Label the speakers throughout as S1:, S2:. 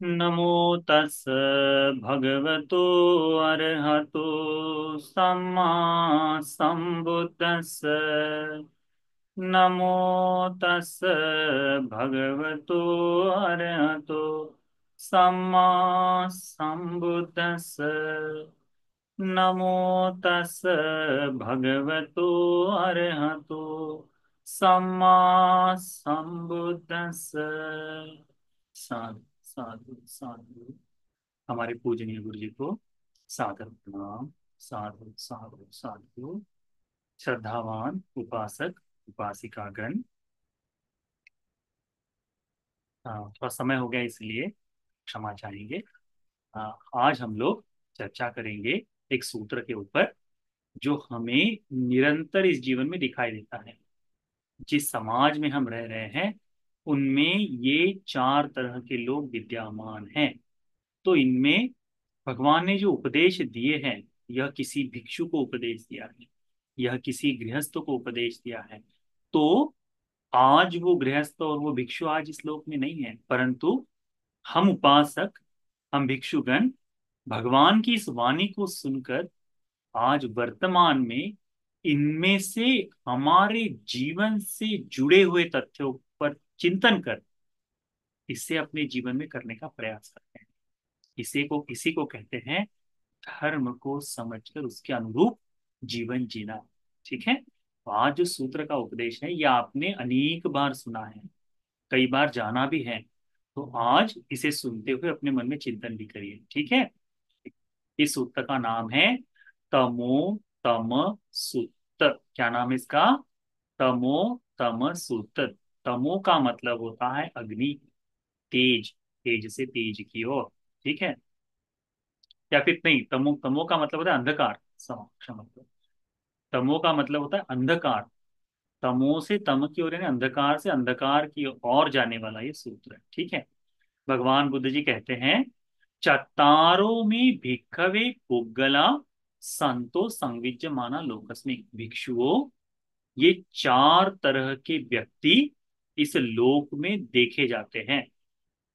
S1: नमो तस् भगवतो अरहतो सम्मा सम्बुद्दस्स। नमो तस् भगवतो अरहतो सम्मा सम्बुद्दस्स। नमो तस् भगवतो अरहतो सम्मा सम्बुद्दस्स। साधु साधु साधु। हमारे पूजनीय गुरु जी को सादर प्रणाम। साधु साधु साधु। श्रद्धावान उपासक उपासिकागण, थोड़ा समय हो गया इसलिए क्षमा चाहेंगे। आज हम लोग चर्चा करेंगे एक सूत्र के ऊपर जो हमें निरंतर इस जीवन में दिखाई देता है। जिस समाज में हम रह रहे हैं उनमें ये चार तरह के लोग विद्यमान हैं। तो इनमें भगवान ने जो उपदेश दिए हैं, यह किसी भिक्षु को उपदेश दिया है, यह किसी गृहस्थ को उपदेश दिया है। तो आज वो गृहस्थ और वो भिक्षु आज इस लोक में नहीं है, परंतु हम उपासक, हम भिक्षुगण भगवान की इस वाणी को सुनकर आज वर्तमान में इनमें से हमारे जीवन से जुड़े हुए तथ्यों पर चिंतन कर इसे अपने जीवन में करने का प्रयास करते हैं। इसी को कहते हैं धर्म को समझकर उसके अनुरूप जीवन जीना। ठीक है, तो आज जो सूत्र का उपदेश है यह आपने अनेक बार सुना है, कई बार जाना भी है। तो आज इसे सुनते हुए अपने मन में चिंतन भी करिए। ठीक है, इस सूत्र का नाम है तमो तम सूत्र। क्या नाम है इसका? तमो तम सूत्र। तमो का मतलब होता है अग्नि, तेज, तेज से तेज की ओर। ठीक है, या फिर नहीं, तमो तमो का मतलब होता है अंधकार। क्षमा करो। तमो का मतलब होता है अंधकार। तमो से तम की ओर यानी अंधकार से अंधकार की ओर जाने वाला ये सूत्र है। ठीक है, भगवान बुद्ध जी कहते हैं चत्तारो में भिक्खवे पुग्गला संतो संविज्यमाना लोकस्मि। भिक्षुओं, ये चार तरह के व्यक्ति इस लोक में देखे जाते हैं।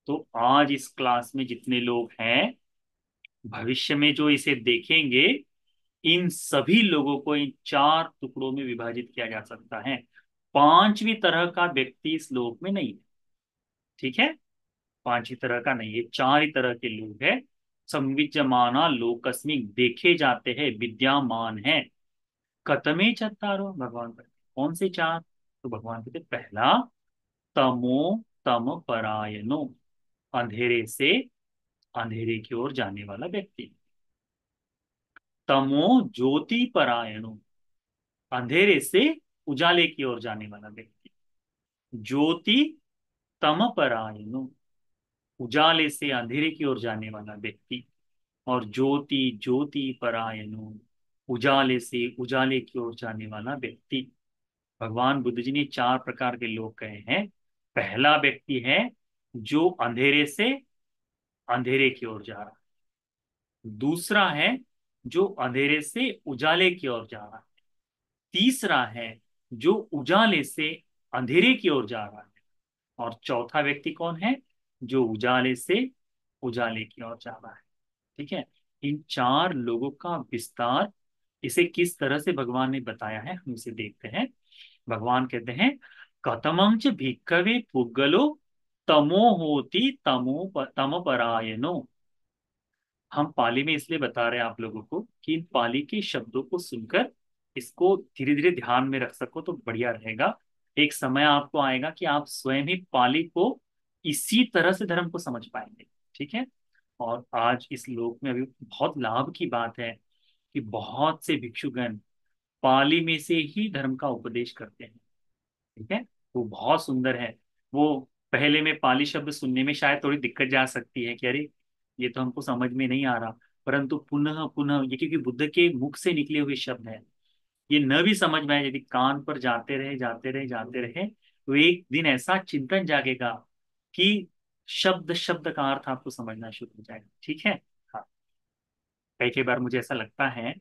S1: तो आज इस क्लास में जितने लोग हैं, भविष्य में जो इसे देखेंगे, इन सभी लोगों को इन चार टुकड़ों में विभाजित किया जा सकता है। पांचवी तरह का व्यक्ति इस लोक में नहीं है। ठीक है, पांचवी तरह का नहीं है, चार ही तरह के लोग हैं। संविद्यमाना लोकस्मिक, देखे जाते हैं, विद्यमान है। कतमे चत्तारो, भगवान कहते कौन से चार? तो भगवान कहते पहला तमो तम परायणो, अंधेरे से अंधेरे की ओर जाने वाला व्यक्ति। तमो ज्योति परायणो, अंधेरे से उजाले की ओर जाने वाला व्यक्ति। ज्योति तम परायणो, उजाले से अंधेरे की ओर जाने वाला व्यक्ति। और ज्योति ज्योति परायणो, उजाले से उजाले की ओर जाने वाला व्यक्ति। भगवान बुद्ध जी ने चार प्रकार के लोग कहे हैं। पहला व्यक्ति है जो अंधेरे से अंधेरे की ओर जा रहा है। दूसरा है जो अंधेरे से उजाले की ओर जा रहा है। तीसरा है जो उजाले से अंधेरे की ओर जा रहा है। और चौथा व्यक्ति कौन है? जो उजाले से उजाले की ओर जा रहा है। ठीक है, इन चार लोगों का विस्तार इसे किस तरह से भगवान ने बताया है हम इसे देखते हैं। भगवान कहते हैं कतमं च भिक्खवे पुग्गलो तमो होती तम परायणो। हम पाली में इसलिए बता रहे हैं आप लोगों को कि इन पाली के शब्दों को सुनकर इसको धीरे धीरे ध्यान में रख सको तो बढ़िया रहेगा। एक समय आपको आएगा कि आप स्वयं ही पाली को इसी तरह से धर्म को समझ पाएंगे। ठीक है, और आज इस लोक में अभी बहुत लाभ की बात है कि बहुत से भिक्षुगण पाली में से ही धर्म का उपदेश करते हैं। ठीक है, वो बहुत सुंदर है। वो पहले में पाली शब्द सुनने में शायद थोड़ी दिक्कत जा सकती है कि अरे ये तो हमको समझ में नहीं आ रहा, परंतु पुनः पुनः ये क्योंकि बुद्ध के मुख से निकले हुए शब्द हैं, ये न भी समझ में आए यदि कान पर जाते रहे जाते रहे जाते रहे तो एक दिन ऐसा चिंतन जागेगा कि शब्द शब्द का अर्थ आपको समझना शुरू हो जाएगा। ठीक है, हाँ। कई कई बार मुझे ऐसा लगता है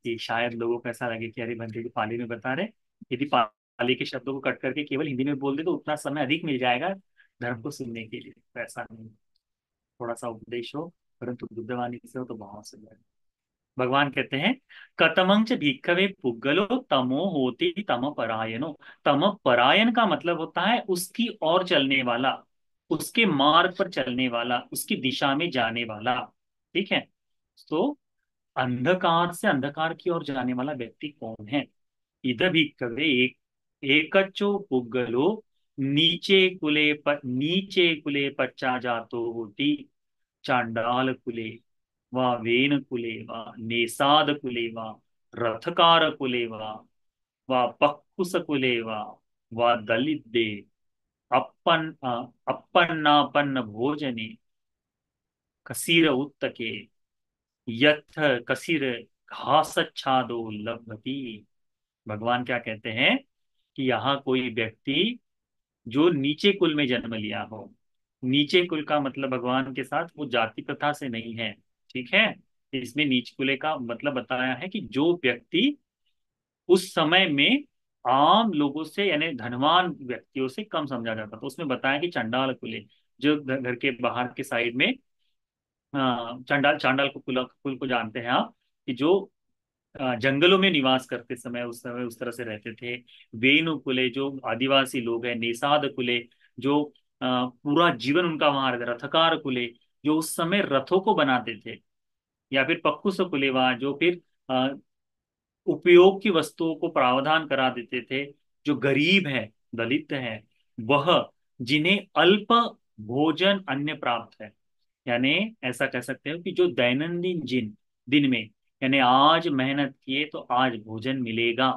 S1: कि शायद लोगों को ऐसा लगे कि अरे बंदे जो पाली में बता रहे, यदि पाली के शब्दों को कट करके केवल हिंदी में बोल दे तो उतना समय अधिक मिल जाएगा धर्म को सुनने के लिए। तो ऐसा नहीं। थोड़ा सा उपदेश हो, परंतु बुद्धवाणी से हो तो बहुत सुंदर। भगवान कहते हैं, कतमं च भिक्खवे पुग्गलो तमो होति तम परायणो। तम परायण का मतलब होता है उसकी ओर चलने वाला, उसके मार्ग पर चलने वाला, उसकी दिशा में जाने वाला। ठीक है। तो अंधकार से अंधकार की ओर जाने वाला व्यक्ति कौन है? इद भिक्खवे एक एकच्चो पुग्गलो नीचे कुले पच्चा जातो होती। चांडाल कुले वा वेन कुले वा नेसाद कुले रथकार कुले वा पक्कुस कुले वा दलित दे अपन्नापन्न भोजने कसीर उत्तके यथ कसीर घासच्छादो लभती। भगवान क्या कहते हैं कि यहाँ कोई व्यक्ति जो नीचे कुल में जन्म लिया हो। नीचे कुल का मतलब भगवान के साथ वो जाति प्रथा से नहीं है। ठीक है। इसमें नीच कुले का मतलब बताया है कि जो व्यक्ति उस समय में आम लोगों से यानी धनवान व्यक्तियों से कम समझा जाता, तो उसमें बताया कि चंडाल कुले, जो घर के बाहर के साइड में चंडाल चांडाल को कुल को जानते हैं आप, कि जो जंगलों में निवास करते समय उस समय उस तरह से रहते थे। वेणु कुले जो आदिवासी लोग हैं, निषाद कुले जो पूरा जीवन उनका वहां रहता, रथकार कुले जो उस समय रथों को बनाते थे, या फिर पक्कुस कुलेवा जो फिर उपयोग की वस्तुओं को प्रावधान करा देते थे। जो गरीब है, दलित है, वह जिन्हें अल्प भोजन अन्य प्राप्त है, यानी ऐसा कह सकते हो कि जो दैनंदिन दिन में, यानी आज मेहनत किए तो आज भोजन मिलेगा।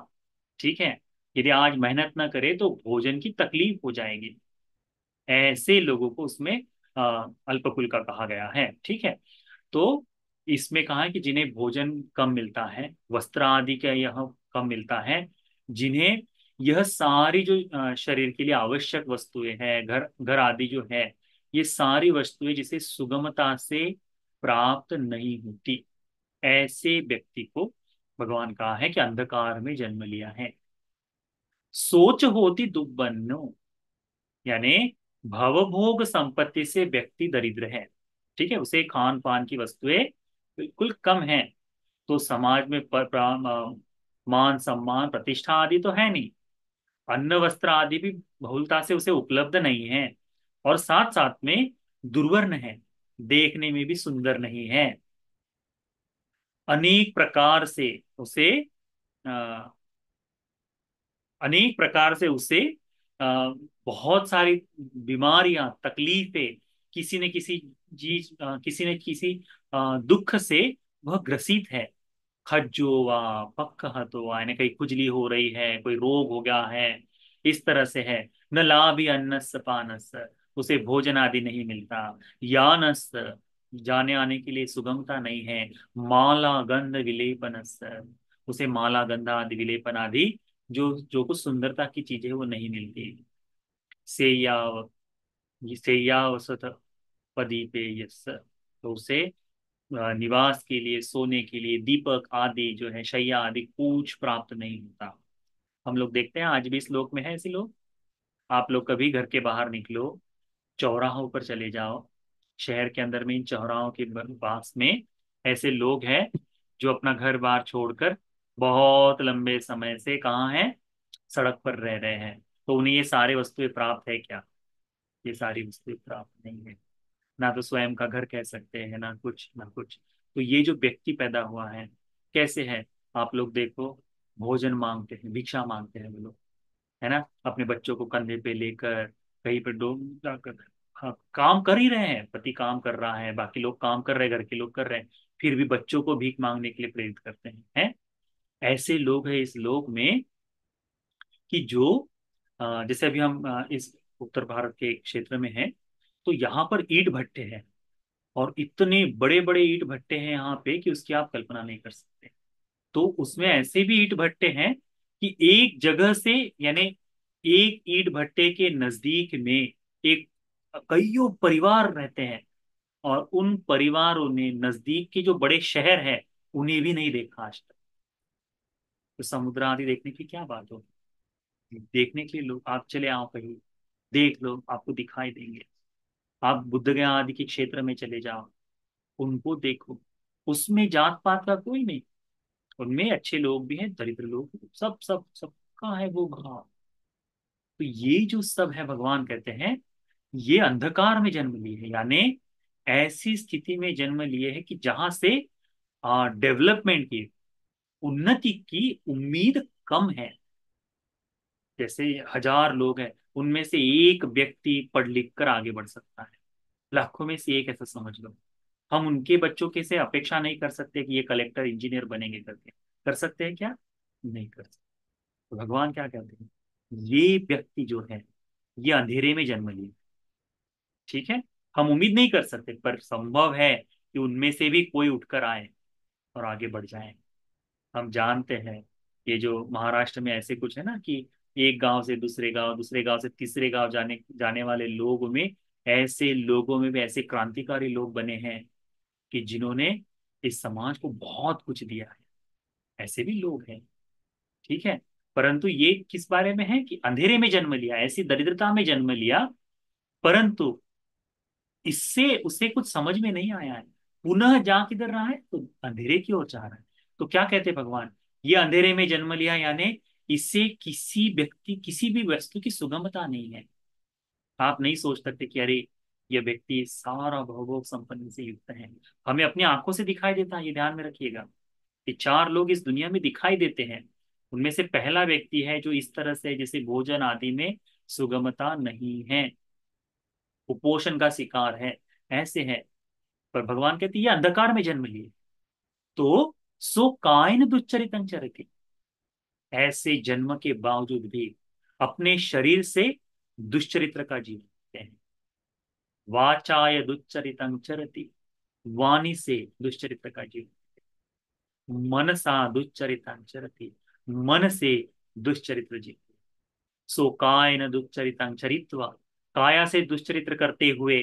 S1: ठीक है। यदि आज मेहनत ना करे तो भोजन की तकलीफ हो जाएगी। ऐसे लोगों को उसमें अल्पकुल का कहा गया है। ठीक है। तो इसमें कहा है कि जिन्हें भोजन कम मिलता है, वस्त्र आदि का यह कम मिलता है, जिन्हें यह सारी जो शरीर के लिए आवश्यक वस्तुएं हैं, घर घर आदि जो है, ये सारी वस्तुएं जिसे सुगमता से प्राप्त नहीं होती, ऐसे व्यक्ति को भगवान कहा है कि अंधकार में जन्म लिया है। सोच होती दुर्बनो, यानी भवभोग संपत्ति से व्यक्ति दरिद्र है। ठीक है। उसे खान पान की वस्तुएं बिल्कुल कम है, तो समाज में मान सम्मान प्रतिष्ठा आदि तो है नहीं, अन्न वस्त्र आदि भी बहुलता से उसे उपलब्ध नहीं है, और साथ साथ में दुर्वर्ण है, देखने में भी सुंदर नहीं है। अनेक प्रकार से उसे अनेक प्रकार से उसे बहुत सारी बीमारियां तकलीफें, किसी न किसी किसी न किसी दुख से वह ग्रसित है। खज्जो वा पक्क हतो वा, यानी कहीं खुजली हो रही है, कोई रोग हो गया है, इस तरह से है। न लाभी अन्नस पानस, उसे भोजन आदि नहीं मिलता। यानस, जाने आने के लिए सुगमता नहीं है। माला गंध विलेपनस, उसे माला गंध आदि विलेपन आदि जो जो कुछ सुंदरता की चीजें वो नहीं मिलती। सेया सेया वसत पदीपे यस, तो उसे निवास के लिए, सोने के लिए दीपक आदि जो है, शैया आदि कुछ प्राप्त नहीं होता। हम लोग देखते हैं आज भी इस लोक में है ऐसे लोग। आप लोग कभी घर के बाहर निकलो, चौराहों पर चले जाओ, शहर के अंदर में इन चौराहों के पास में ऐसे लोग हैं जो अपना घर बार छोड़कर बहुत लंबे समय से कहाँ हैं, सड़क पर रह रहे हैं। तो उन्हें ये सारी वस्तुएं प्राप्त है क्या? ये सारी वस्तुएं प्राप्त नहीं है। ना तो स्वयं का घर कह सकते हैं, ना कुछ ना कुछ। तो ये जो व्यक्ति पैदा हुआ है, कैसे है? आप लोग देखो, भोजन मांगते हैं, भिक्षा मांगते हैं वो लोग, है ना, अपने बच्चों को कंधे पे लेकर कहीं पे डो जाकर। हाँ, काम कर ही रहे हैं, पति काम कर रहा है, बाकी लोग काम कर रहे हैं, घर के लोग कर रहे हैं, फिर भी बच्चों को भीख मांगने के लिए प्रेरित करते हैं। ऐसे लोग हैं इस लोक में कि जो जैसे अभी हम इस उत्तर भारत के एक क्षेत्र में हैं, तो यहाँ पर ईंट भट्टे हैं, और इतने बड़े बड़े ईंट भट्टे हैं यहाँ पे कि उसकी आप कल्पना नहीं कर सकते। तो उसमें ऐसे भी ईंट भट्टे हैं कि एक जगह से, यानी एक ईंट भट्टे के नजदीक में एक कईयों परिवार रहते हैं, और उन परिवारों ने नजदीक के जो बड़े शहर है उन्हें भी नहीं देखा आज तक। तो समुद्र आदि देखने की क्या बात हो, देखने के लिए लोग, आप चले आओ कहीं, देख लो, आपको दिखाई देंगे। आप बुद्ध गया आदि के क्षेत्र में चले जाओ, उनको देखो, उसमें जात पात का कोई नहीं। उनमें अच्छे लोग भी हैं, दरिद्र लोग भी, सब सब सबका है वो भाव। तो ये जो सब है, भगवान कहते हैं ये अंधकार में जन्म लिए है, यानी ऐसी स्थिति में जन्म लिए है कि जहां से डेवलपमेंट की, उन्नति की उम्मीद कम है। जैसे 1,000 लोग हैं, उनमें से एक व्यक्ति पढ़ लिख कर आगे बढ़ सकता है, लाखों में से एक, ऐसा समझ लो। हम उनके बच्चों के से अपेक्षा नहीं कर सकते कि ये कलेक्टर इंजीनियर बनेंगे करके। कर सकते हैं क्या? नहीं कर सकते। तो भगवान क्या कहते हैं, ये व्यक्ति जो है ये अंधेरे में जन्म लिए, ठीक है। हम उम्मीद नहीं कर सकते, पर संभव है कि उनमें से भी कोई उठकर आए और आगे बढ़ जाए। हम जानते हैं, ये जो महाराष्ट्र में ऐसे कुछ है ना कि एक गांव से दूसरे गांव, दूसरे गांव से तीसरे गांव जाने जाने वाले लोगों में, ऐसे लोगों में भी ऐसे क्रांतिकारी लोग बने हैं कि जिन्होंने इस समाज को बहुत कुछ दिया है। ऐसे भी लोग हैं, ठीक है। परंतु ये किस बारे में है कि अंधेरे में जन्म लिया, ऐसी दरिद्रता में जन्म लिया, परंतु इससे उसे कुछ समझ में नहीं आया है। पुनः जा किधर रहा है, तो अंधेरे की ओर जा रहा है। तो क्या कहते भगवान, ये अंधेरे में जन्म लिया, यानी इससे किसी व्यक्ति, किसी भी वस्तु की सुगमता नहीं है। आप नहीं सोच सकते कि अरे ये व्यक्ति सारा भौगोलिक संपत्ति से युक्त है। हमें अपनी आंखों से दिखाई देता है, ये ध्यान में रखिएगा कि 4 लोग इस दुनिया में दिखाई देते हैं। उनमें से पहला व्यक्ति है जो इस तरह से, जैसे भोजन आदि में सुगमता नहीं है, कुपोषण का शिकार है, ऐसे है। पर भगवान कहते हैं, ये अंधकार में जन्म लिए। तो सो कायन दुच्चरितं चरति, ऐसे जन्म के बावजूद भी अपने शरीर से दुष्चरित्र का जीवन जीते हैं। वाचाय दुच्चरितं चरति, वाणी से दुष्चरित्र का जीवन, मनसा दुच्चरितं चरति, मन से दुष्चरित्र जीते। सो कायन दुच्चरितं चरित्वा, काया से दुष्चरित्र करते हुए,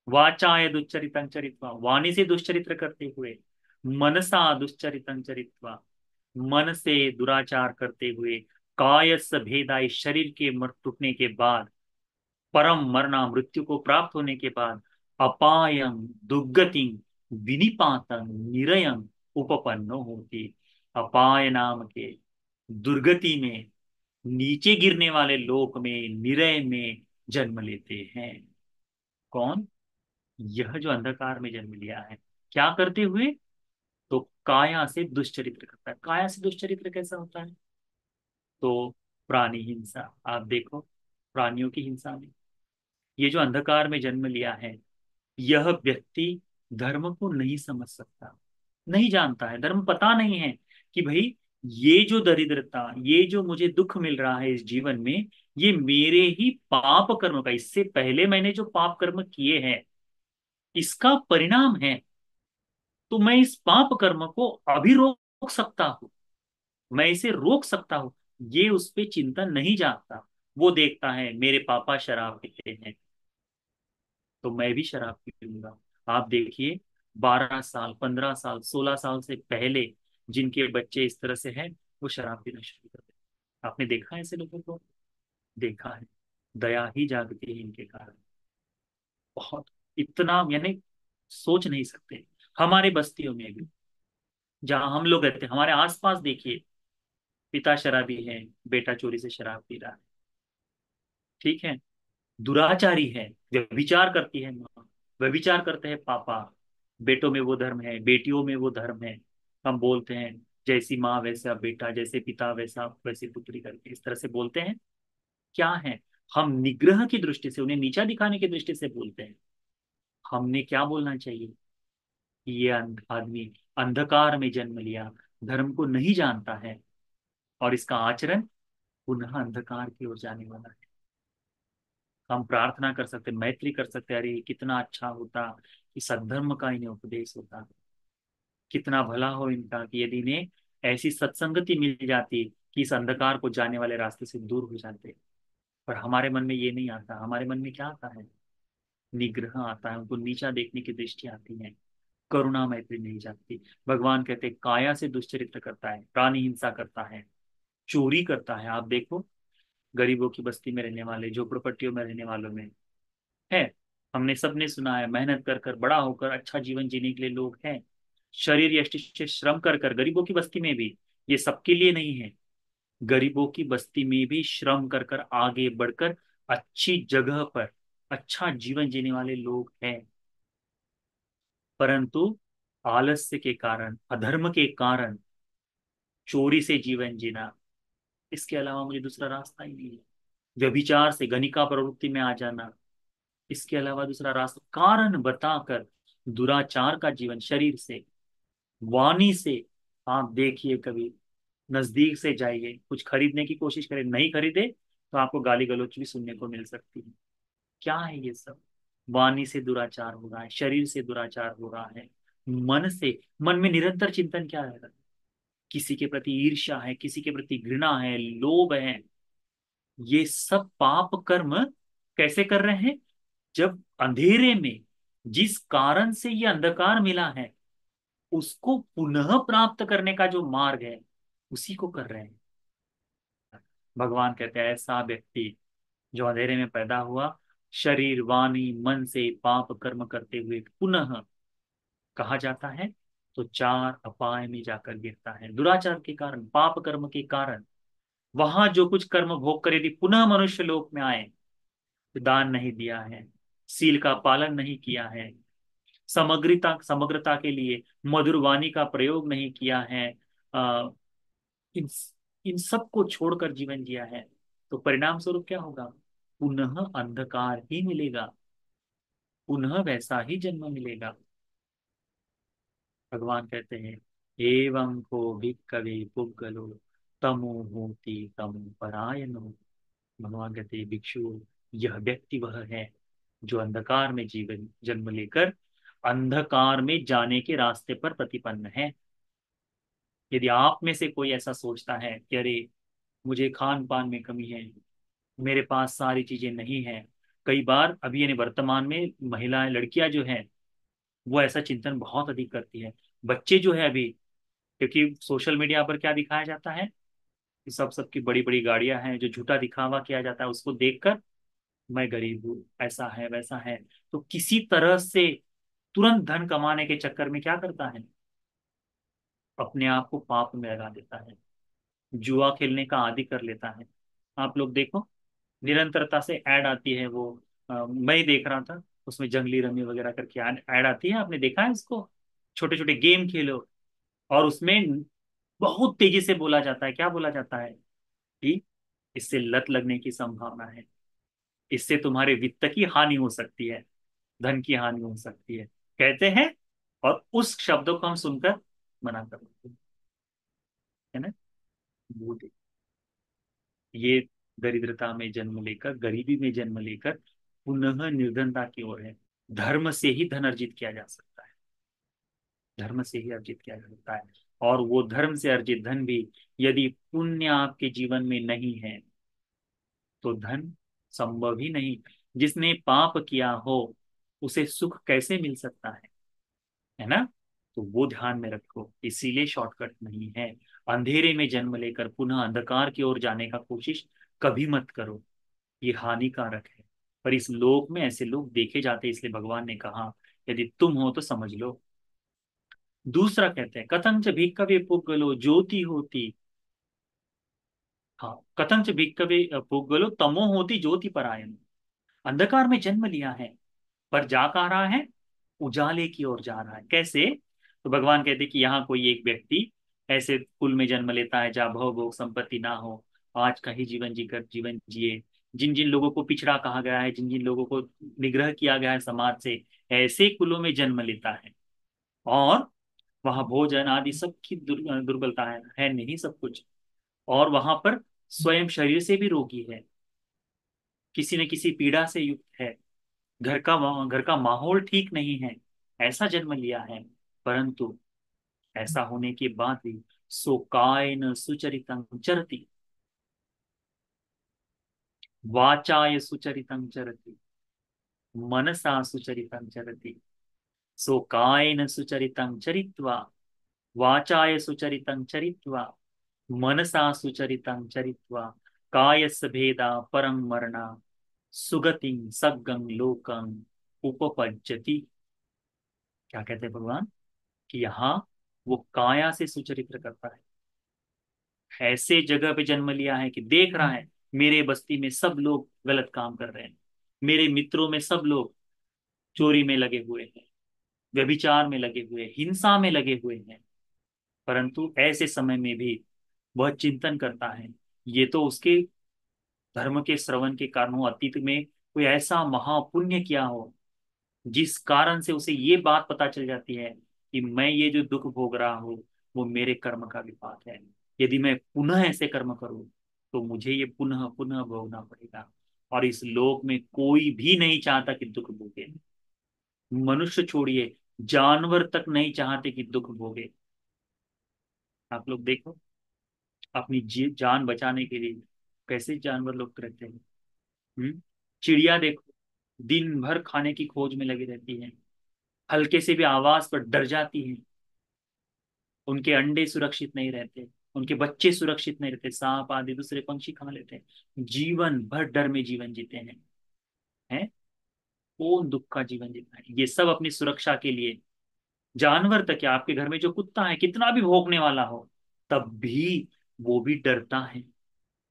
S1: वाचाय दुश्चरितं चरित्वा, वाणी से दुष्चरित्र करते हुए, मनसा दुश्चरितं चरित्वा, मन से दुराचार करते हुए, कायस भेदाय, शरीर के मर टूटने के बाद, परम मरना, मृत्यु को प्राप्त होने के बाद, अपायं दुर्गति विनिपातं निरयं उपपन्नो होती, अपाय नाम के दुर्गति में, नीचे गिरने वाले लोक में, निरय में जन्म लेते हैं। कौन? यह जो अंधकार में जन्म लिया है, क्या करते हुए? तो काया से दुष्चरित्र करता है। काया से दुष्चरित्र कैसा होता है? तो प्राणी हिंसा, आप देखो प्राणियों की हिंसा में, ये जो अंधकार में जन्म लिया है, यह व्यक्ति धर्म को नहीं समझ सकता, नहीं जानता है, धर्म पता नहीं है कि भाई ये जो दरिद्रता, ये जो मुझे दुख मिल रहा है इस जीवन में, ये मेरे ही पाप कर्म का, इससे पहले मैंने जो पाप कर्म किए हैं इसका परिणाम है। तो मैं इस पाप कर्म को अभी रोक सकता हूँ, मैं इसे रोक सकता हूँ। ये उस पे चिंतन नहीं जाता। वो देखता है मेरे पापा शराब पीते हैं, तो मैं भी शराब पीऊंगा। आप देखिए, 12 साल, 15 साल, 16 साल से पहले जिनके बच्चे इस तरह से हैं, वो शराब पीना शुरू कर देते। आपने देखा है ऐसे लोगों को? देखा है। दया ही जागती है इनके कारण। बहुत, इतना यानी सोच नहीं सकते। हमारे बस्तियों में भी, जहां हम लोग रहते हैं, हमारे आसपास देखिए, पिता शराबी है, बेटा चोरी से शराब पी रहा है, ठीक है। दुराचारी है, व्यभिचार करती है माँ, व्यभिचार करते हैं पापा, बेटों में वो धर्म है, बेटियों में वो धर्म है। हम बोलते हैं जैसी माँ वैसा बेटा, जैसे पिता वैसा वैसी पुत्री, करके इस तरह से बोलते हैं। क्या है? हम निग्रह की दृष्टि से, उन्हें नीचा दिखाने की दृष्टि से बोलते हैं। हमने क्या बोलना चाहिए कि ये आदमी अंधकार में जन्म लिया, धर्म को नहीं जानता है, और इसका आचरण पुनः अंधकार की ओर जाने वाला है। हम प्रार्थना कर सकते, मैत्री कर सकते, अरे कितना अच्छा होता कि सद्धर्म का इन्हें उपदेश होता, कितना भला हो इनका कि यदि इन्हें ऐसी सत्संगति मिल जाती कि इस अंधकार को जाने वाले रास्ते से दूर हो जाते। पर हमारे मन में ये नहीं आता। हमारे मन में क्या आता है? निग्रह आता है, उनको नीचा देखने की दृष्टि आती है, करुणा मैत्री नहीं जाती। भगवान कहते हैं, काया से दुष्चरित्र करता है, प्राणी हिंसा करता है, चोरी करता है। आप देखो, गरीबों की बस्ती में रहने वाले, झोपड़पट्टियों में रहने वालों में है, हमने सबने सुना है, मेहनत कर कर बड़ा होकर अच्छा जीवन जीने के लिए लोग हैं। शरीर यष्टि से श्रम कर कर, गरीबों की बस्ती में भी, ये सबके लिए नहीं है, गरीबों की बस्ती में भी श्रम कर कर आगे बढ़कर अच्छी जगह पर अच्छा जीवन जीने वाले लोग हैं। परंतु आलस्य के कारण, अधर्म के कारण, चोरी से जीवन जीना, इसके अलावा मुझे दूसरा रास्ता ही नहीं है। व्यभिचार से, गनिका प्रवृत्ति में आ जाना, इसके अलावा दूसरा रास्ता कारण बताकर दुराचार का जीवन, शरीर से, वाणी से। आप देखिए, कभी नजदीक से जाइए, कुछ खरीदने की कोशिश करें, नहीं खरीदे तो आपको गाली गलौज भी सुनने को मिल सकती है। क्या है ये सब? वाणी से दुराचार हो रहा है, शरीर से दुराचार हो रहा है, मन से, मन में निरंतर चिंतन क्या है? किसी के प्रति ईर्ष्या है, किसी के प्रति घृणा है, लोभ है। ये सब पाप कर्म कैसे कर रहे हैं? जब अंधेरे में जिस कारण से ये अंधकार मिला है, उसको पुनः प्राप्त करने का जो मार्ग है, उसी को कर रहे हैं। भगवान कहते हैं ऐसा व्यक्ति जो अंधेरे में पैदा हुआ, शरीर वाणी मन से पाप कर्म करते हुए पुनः कहा जाता है, तो चार अपाय में जाकर गिरता है। दुराचार के कारण, पाप कर्म के कारण, वहां जो कुछ कर्म भोग कर यदि पुनः मनुष्य लोक में आए, तो दान नहीं दिया है, सील का पालन नहीं किया है, समग्रता के लिए मधुर वाणी का प्रयोग नहीं किया है, आ, इन इन सब को छोड़कर जीवन जिया है, तो परिणाम स्वरूप क्या होगा? पुनः अंधकार ही मिलेगा, पुनः वैसा ही जन्म मिलेगा। भगवान कहते हैं एवं को भिक्खवे पुग्गलो तमो होती तमो परायणो। भगवान कहते हैं भिक्षु, यह व्यक्ति वह है जो अंधकार में जीवन जन्म लेकर अंधकार में जाने के रास्ते पर प्रतिपन्न है। यदि आप में से कोई ऐसा सोचता है कि अरे मुझे खान पान में कमी है, मेरे पास सारी चीजें नहीं है, कई बार अभी यानी वर्तमान में महिलाएं, लड़कियां जो हैं, वो ऐसा चिंतन बहुत अधिक करती है। बच्चे जो है अभी, क्योंकि सोशल मीडिया पर क्या दिखाया जाता है कि सबकी बड़ी बड़ी गाड़ियां हैं, जो झूठा दिखावा किया जाता है, उसको देखकर मैं गरीब हूँ, ऐसा है वैसा है, तो किसी तरह से तुरंत धन कमाने के चक्कर में क्या करता है, अपने आप को पाप में लगा देता है, जुआ खेलने का आदी कर लेता है। आप लोग देखो, निरंतरता से ऐड आती है वो, मैं ही देख रहा था, उसमें जंगली रमी वगैरह करके ऐड आती है, आपने देखा है इसको? छोटे छोटे गेम खेलो, और उसमें बहुत तेजी से बोला जाता है, क्या बोला जाता है कि इससे लत लगने की संभावना है, इससे तुम्हारे वित्त की हानि हो सकती है, धन की हानि हो सकती है, कहते हैं। और उस शब्दों को हम सुनकर मना कर देते हैं, है ना? वो ये दरिद्रता में जन्म लेकर, गरीबी में जन्म लेकर पुनः निर्धनता की ओर है। धर्म से ही धन अर्जित किया जा सकता है, धर्म से ही अर्जित किया जा सकता है। और वो धर्म से अर्जित धन भी यदि पुण्य आपके जीवन में नहीं है, तो धन संभव ही नहीं। जिसने पाप किया हो, उसे सुख कैसे मिल सकता है ना? तो वो ध्यान में रखो, इसीलिए शॉर्टकट नहीं है। अंधेरे में जन्म लेकर पुनः अंधकार की ओर जाने का कोशिश कभी मत करो, ये हानिकारक है। पर इस लोक में ऐसे लोग देखे जाते हैं, इसलिए भगवान ने कहा यदि तुम हो तो समझ लो। दूसरा कहते हैं कथंच भिक्खवे पुग्गलो ज्योति होती। हाँ, कथंच भिक्खवे पुग्गलो तमो होती ज्योति परायण। अंधकार में जन्म लिया है, पर जा कहाँ रहा है? उजाले की ओर जा रहा है। कैसे? तो भगवान कहते हैं कि यहाँ कोई एक व्यक्ति ऐसे कुल में जन्म लेता है जहाँ भव भोग संपत्ति ना हो, आज का ही जीवन जीकर जीवन जिए, जिन जिन लोगों को पिछड़ा कहा गया है, जिन जिन लोगों को निग्रह किया गया है समाज से, ऐसे कुलों में जन्म लेता है। और वहां भोजन आदि सबकी दुर्बलता है नहीं सब कुछ, और वहां पर स्वयं शरीर से भी रोगी है, किसी न किसी पीड़ा से युक्त है, घर का माहौल ठीक नहीं है, ऐसा जन्म लिया है। परंतु ऐसा होने के बाद भी सो कायन सुचरितं चरति, वाचाय सुचरितं चरति, मनसा सुचरितं चरति। सो कायन सुचरितं चरित्वा, वाचाय सुचरितं चरित्वा, मनसा सुचरितं चरित्वा, कायस्य भेदा परं मरणा, सुगतिं सग्गं लोकं उपपज्जति। क्या कहते हैं भगवान कि यहाँ वो काया से सुचरित्र करता है। ऐसे जगह पे जन्म लिया है कि देख रहा है मेरे बस्ती में सब लोग गलत काम कर रहे हैं, मेरे मित्रों में सब लोग चोरी में लगे हुए हैं, व्यभिचार में लगे हुए हैं, हिंसा में लगे हुए हैं, परंतु ऐसे समय में भी वह चिंतन करता है। ये तो उसके धर्म के श्रवण के कारण हो, अतीत में कोई ऐसा महापुण्य किया हो जिस कारण से उसे ये बात पता चल जाती है कि मैं ये जो दुख भोग रहा हूँ वो मेरे कर्म का विपाक है। यदि मैं पुनः ऐसे कर्म करूं तो मुझे ये पुनः पुनः भोगना पड़ेगा। और इस लोक में कोई भी नहीं चाहता कि दुख भोगे। मनुष्य छोड़िए, जानवर तक नहीं चाहते कि दुख भोगे। आप लोग देखो, अपनी जान बचाने के लिए कैसे जानवर लोग रहते हैं। चिड़िया देखो, दिन भर खाने की खोज में लगी रहती है, हल्के से भी आवाज पर डर जाती है। उनके अंडे सुरक्षित नहीं रहते, उनके बच्चे सुरक्षित नहीं रहते, सांप आदि दूसरे पंछी खा लेते हैं। जीवन भर डर में जीवन जीते हैं। कौन दुख का जीवन जीता है? ये सब अपनी सुरक्षा के लिए। जानवर तक क्या, आपके घर में जो कुत्ता है कितना भी भौंकने वाला हो तब भी वो भी डरता है।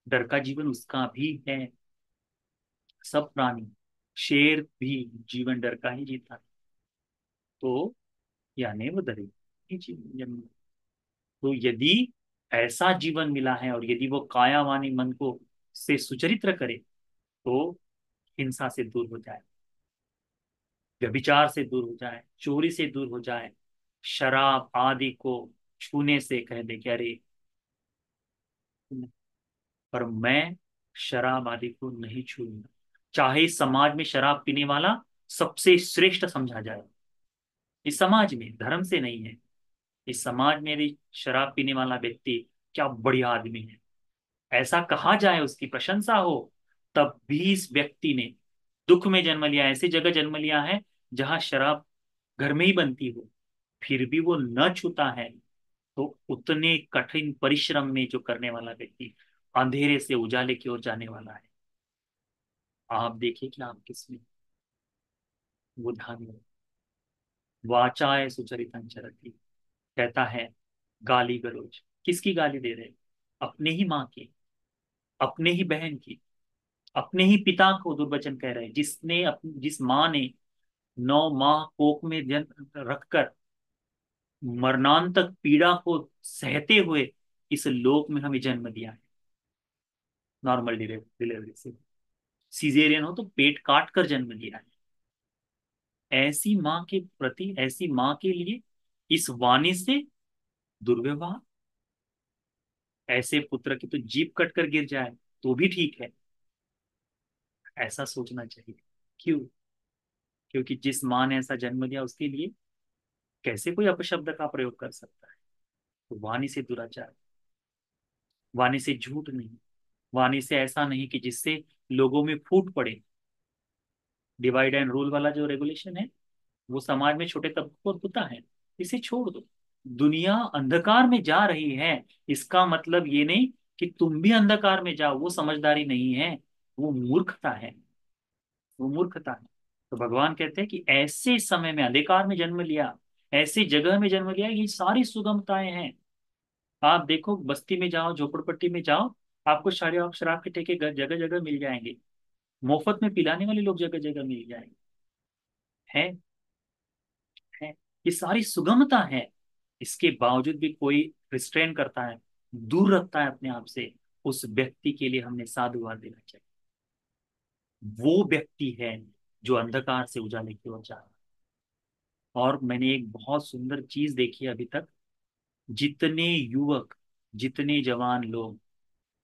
S1: डर का जीवन उसका भी है। सब प्राणी, शेर भी जीवन डर का ही जीता है। तो यानी वो डरे जीवन। तो यदि ऐसा जीवन मिला है और यदि वो कायावानी मन को से सुचरित्र करे तो हिंसा से दूर हो जाए, व्यभिचार से दूर हो जाए, चोरी से दूर हो जाए, शराब आदि को छूने से कह दे कि अरे, पर मैं शराब आदि को नहीं छूऊंगा। चाहे इस समाज में शराब पीने वाला सबसे श्रेष्ठ समझा जाए, इस समाज में, धर्म से नहीं है, इस समाज में यदि शराब पीने वाला व्यक्ति क्या बढ़िया आदमी है ऐसा कहा जाए, उसकी प्रशंसा हो, तब भी इस व्यक्ति ने दुख में जन्म लिया, ऐसी जगह जन्म लिया है जहां शराब घर में ही बनती हो, फिर भी वो न छूता है। तो उतने कठिन परिश्रम में जो करने वाला व्यक्ति अंधेरे से उजाले की ओर जाने वाला है। आप देखिए कि आप किसमें वो ध्यान में। वाचाए सुचरितं चरति, कहता है गाली गलौज। किसकी गाली दे रहे? अपने ही माँ की, अपने ही बहन की, अपने ही पिता को दुर्वचन कह रहे हैं, जिस माँ ने 9 माह कोख में जन्म रखकर मरणांतक पीड़ा को सहते हुए इस लोक में हमें जन्म दिया है। नॉर्मल डिलीवरी से, सीजेरियन हो तो पेट काट कर जन्म दिया है। ऐसी माँ के प्रति, ऐसी माँ के लिए इस वाणी से दुर्व्यवहार। ऐसे पुत्र की तो जीभ कट कर गिर जाए तो भी ठीक है, ऐसा सोचना चाहिए। क्यों? क्योंकि जिस माँ ने ऐसा जन्म दिया उसके लिए कैसे कोई अपशब्द का प्रयोग कर सकता है? तो वाणी से दुराचार, वाणी से झूठ नहीं, वाणी से ऐसा नहीं कि जिससे लोगों में फूट पड़े। डिवाइड एंड रूल वाला जो रेगुलेशन है वो समाज में छोटे तबकों को होता है, इसे छोड़ दो। दुनिया अंधकार में जा रही है, इसका मतलब ये नहीं कि तुम भी अंधकार में जाओ, वो समझदारी नहीं है, वो मूर्खता है, वो मूर्खता है। तो भगवान कहते हैं कि ऐसे समय में अंधकार में जन्म लिया, ऐसी जगह में जन्म लिया, ये सारी सुगमताएं हैं। आप देखो बस्ती में जाओ, झोपड़पट्टी में जाओ, आपको शराब शराब के ठेके जगह जगह मिल जाएंगे, मुफ्त में पिलाने वाले लोग जगह जगह मिल जाएंगे। है, है, ये सारी सुगमता है। इसके बावजूद भी कोई रिस्ट्रेन करता है, दूर रखता है अपने आप से, उस व्यक्ति के लिए हमने साधुवाद देना चाहिए। वो व्यक्ति है जो अंधकार से उजाले की ओर जा रहा है। और मैंने एक बहुत सुंदर चीज देखी है अभी तक, जितने युवक, जितने जवान लोग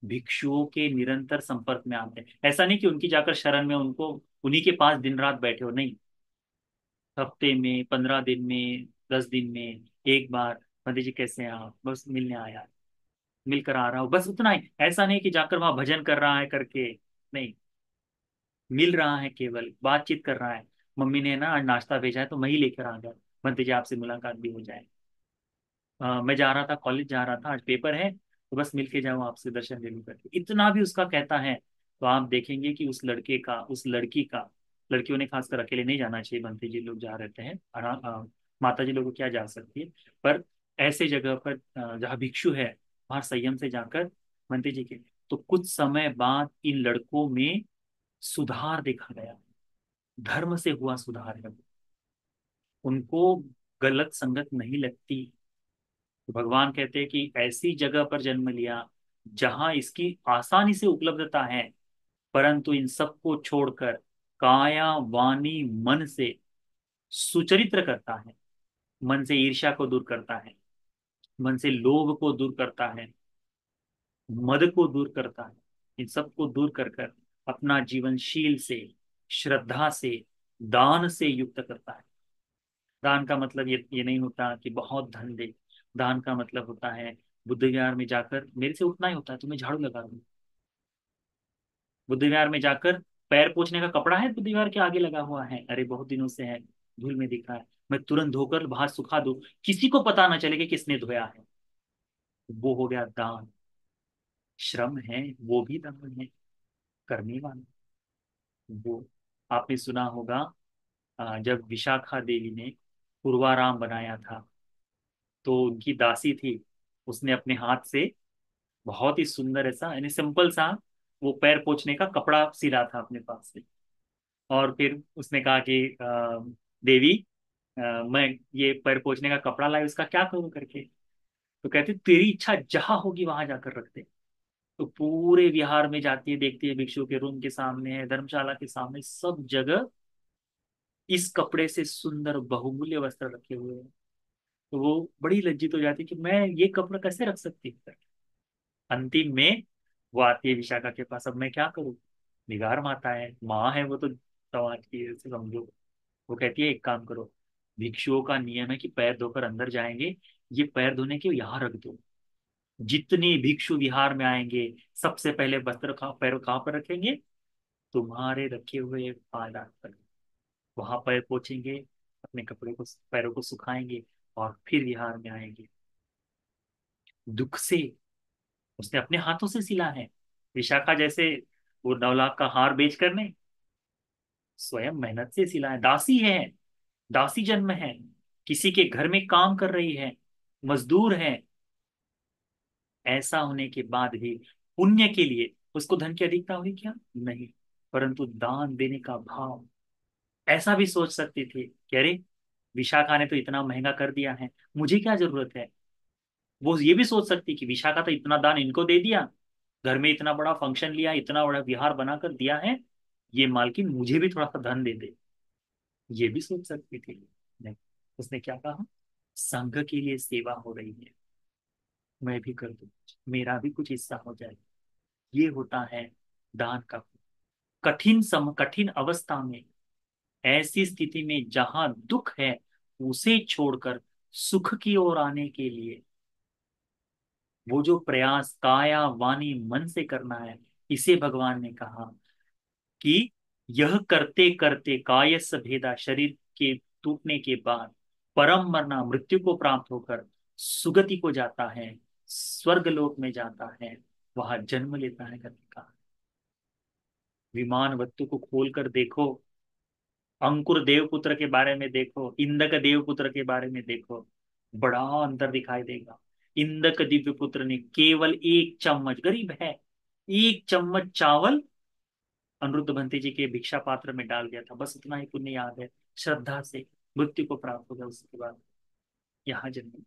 S1: भिक्षुओं के निरंतर संपर्क में आते हैं, ऐसा नहीं कि उनकी जाकर शरण में उनको उन्हीं के पास दिन रात बैठे हो, नहीं। हफ्ते में, 15 दिन में, 10 दिन में एक बार, पंडित जी कैसे हैं आप, बस मिलने आया, मिलकर आ रहा हूँ, बस उतना ही। ऐसा नहीं कि जाकर वहां भजन कर रहा है करके, नहीं, मिल रहा है, केवल बातचीत कर रहा है। मम्मी ने ना आज नाश्ता भेजा है तो मैं ही लेकर आ गया, पंडित जी आपसे मुलाकात भी हो जाए। मैं जा रहा था, कॉलेज जा रहा था, आज पेपर है तो बस मिल के जाओ आपसे, दर्शन ले लूं करके, इतना भी उसका कहता है। तो आप देखेंगे कि उस लड़के का, उस लड़की का लड़कियों ने खासकर अकेले नहीं जाना चाहिए, बंते जी लोग जा रहते हैं, माता जी लोग क्या जा सकती है। पर ऐसे जगह पर जहाँ भिक्षु है, वहां संयम से जाकर बंते जी के, तो कुछ समय बाद इन लड़कों में सुधार देखा गया, धर्म से हुआ सुधार है, उनको गलत संगत नहीं लगती। तो भगवान कहते हैं कि ऐसी जगह पर जन्म लिया जहां इसकी आसानी से उपलब्धता है, परंतु इन सबको छोड़कर काया वाणी मन से सुचरित्र करता है, मन से ईर्ष्या को दूर करता है, मन से लोभ को दूर करता है, मद को दूर करता है, इन सबको दूर कर कर अपना जीवन शील से, श्रद्धा से, दान से युक्त करता है। दान का मतलब ये नहीं होता कि बहुत धन दे। दान का मतलब होता है बुद्ध विहार में जाकर, मेरे से उतना ही होता है तो मैं झाड़ू लगा दूं। बुद्ध विहार में जाकर पैर पोंछने का कपड़ा है बुद्ध विहार के आगे लगा हुआ है, अरे बहुत दिनों से है, धूल में दिख रहा है, मैं तुरंत धोकर बाहर सुखा दूं, किसी को पता ना चले कि किसने धोया है। वो हो गया दान। श्रम है, वो भी दान है, करने वाला वो। आपने सुना होगा जब विशाखा देवी ने पूर्वाराम बनाया था, तो उनकी दासी थी, उसने अपने हाथ से बहुत ही सुंदर ऐसा यानी सिंपल सा वो पैर पोंछने का कपड़ा सिला था अपने पास से। और फिर उसने कहा कि देवी, मैं ये पैर पोंछने का कपड़ा लाई, उसका क्या करूं करके। तो कहती तेरी इच्छा जहां होगी वहां जाकर रख दे। तो पूरे विहार में जाती है, देखती है भिक्षु के रूम के सामने है, धर्मशाला के सामने, सब जगह इस कपड़े से सुंदर बहुमूल्य वस्त्र रखे हुए हैं। तो वो बड़ी लज्जित हो जाती है कि मैं ये कपड़ा कैसे रख सकती हूँ। अंतिम में वो आती है विशाखा के पास, अब मैं क्या करूँ, निगार माता है, माँ है वो तो समाज की ऐसे समझो। वो कहती है एक काम करो, भिक्षुओं का नियम है कि पैर धोकर अंदर जाएंगे, ये पैर धोने के यहाँ रख दो। जितने भिक्षु विहार में आएंगे सबसे पहले वस्त्र पैर कहाँ पर रखेंगे, तुम्हारे रखे हुए पायदान पर, वहां पैर पोछेंगे, अपने कपड़े को पैरों को सुखाएंगे, और फिर विहार में आएंगे। दुख से उसने अपने हाथों से सिला है, विशाखा जैसे वो 9 लाख का हार बेच कर नहीं, स्वयं मेहनत से सिला है, दासी है, दासी जन्म है, किसी के घर में काम कर रही है, मजदूर है। ऐसा होने के बाद भी पुण्य के लिए उसको धन की अधिकता हुई क्या, नहीं, परंतु दान देने का भाव। ऐसा भी सोच सकती थी कि अरे विशाखा ने तो इतना महंगा कर दिया है, मुझे क्या जरूरत है। वो ये भी सोच सकती कि विशाखा तो इतना दान इनको दे दिया, घर में इतना बड़ा फंक्शन लिया, इतना बड़ा विहार बनाकर दिया है, ये मालकिन मुझे भी थोड़ा सा धन दे दे, ये भी सोच सकती थी। नहीं, उसने क्या कहा, संघ के लिए सेवा हो रही है, मैं भी कर दूं, मेरा भी कुछ हिस्सा हो जाए। ये होता है दान का। कठिन अवस्था में, ऐसी स्थिति में जहां दुख है, उसे छोड़कर सुख की ओर आने के लिए वो जो प्रयास काया वाणी मन से करना है, इसे भगवान ने कहा कि यह करते करते कायस भेदा, शरीर के टूटने के बाद परम मरना मृत्यु को प्राप्त होकर सुगति को जाता है, स्वर्ग लोक में जाता है, वहां जन्म लेता है करके कहा। विमान वस्तु को खोल कर देखो, अंकुर देवपुत्र के बारे में देखो, इंदक देवपुत्र के बारे में देखो, बड़ा अंतर दिखाई देगा। इंदक दिव्य पुत्र ने केवल एक चम्मच, गरीब है, एक चम्मच चावल अनिरुद्ध भंते जी के भिक्षा पात्र में डाल दिया था, बस इतना ही पुण्य याद है, श्रद्धा से मृत्यु को प्राप्त हो गया, उसके बाद यहाँ जन्म।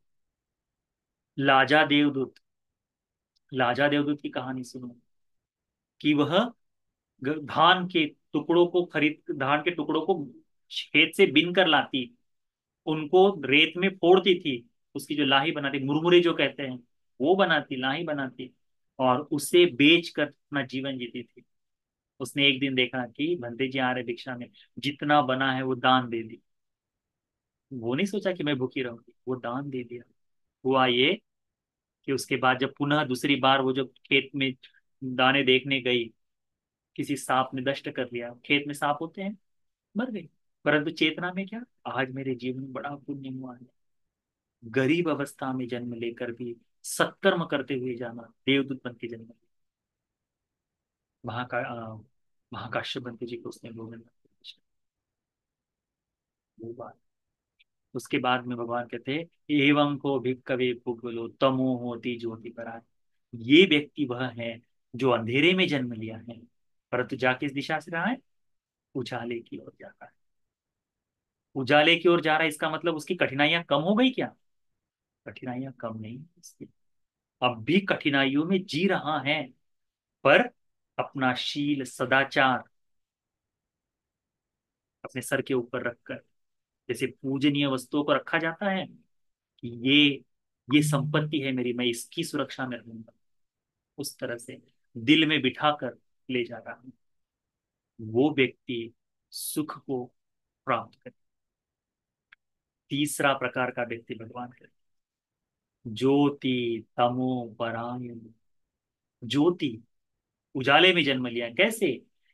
S1: लाजा देवदूत, लाजा देवदूत की कहानी सुनो, कि वह धान के टुकड़ों को खरीद, धान के टुकड़ों को खेत से बिन कर लाती, उनको रेत में फोड़ती थी, उसकी जो लाही बनाती, मुरमुरे जो कहते हैं, वो बनाती, लाही बनाती, और उसे बेच कर अपना जीवन जीती थी। उसने एक दिन देखा कि बंदे जी आ रहे भिक्षा में, जितना बना है वो दान दे दी। वो नहीं सोचा कि मैं भूखी रहूंगी, वो दान दे दिया। हुआ ये कि उसके बाद जब पुनः दूसरी बार वो जब खेत में दाने देखने गई, किसी सांप ने दष्ट कर लिया, खेत में सांप होते हैं, मर गई। परंतु चेतना में क्या, आज मेरे जीवन में बड़ा पुण्य हुआ है, गरीब अवस्था में जन्म लेकर भी सत्कर्म करते हुए जाना, देवदूत बन के जन्म। वहां का महाकाश्यप बनते जी को उसने गोविंद। वो बात। उसके बाद में भगवान कहते हैं, एवं को भिक्खवे पुगलो तमो होती ज्योति पराय। ये व्यक्ति वह है जो अंधेरे में जन्म लिया है, परंतु जा किस दिशा से रहा है? उजाले की ओर जा रहा है। उजाले की ओर जा रहा है, इसका मतलब उसकी कठिनाइयां कम हो गई क्या? कठिनाइयां कम नहीं इसकी, अब भी कठिनाइयों में जी रहा है, पर अपना शील सदाचार अपने सर के ऊपर रखकर, जैसे पूजनीय वस्तुओं को रखा जाता है कि ये संपत्ति है मेरी, मैं इसकी सुरक्षा में रहूंगा, उस तरह से दिल में बिठाकर ले जा रहा हूं। वो व्यक्ति सुख को प्राप्त करे। तीसरा प्रकार का व्यक्ति भगवान कहते हैं, ज्योति तमो परायण। ज्योति, उजाले में जन्म लिया, कैसे?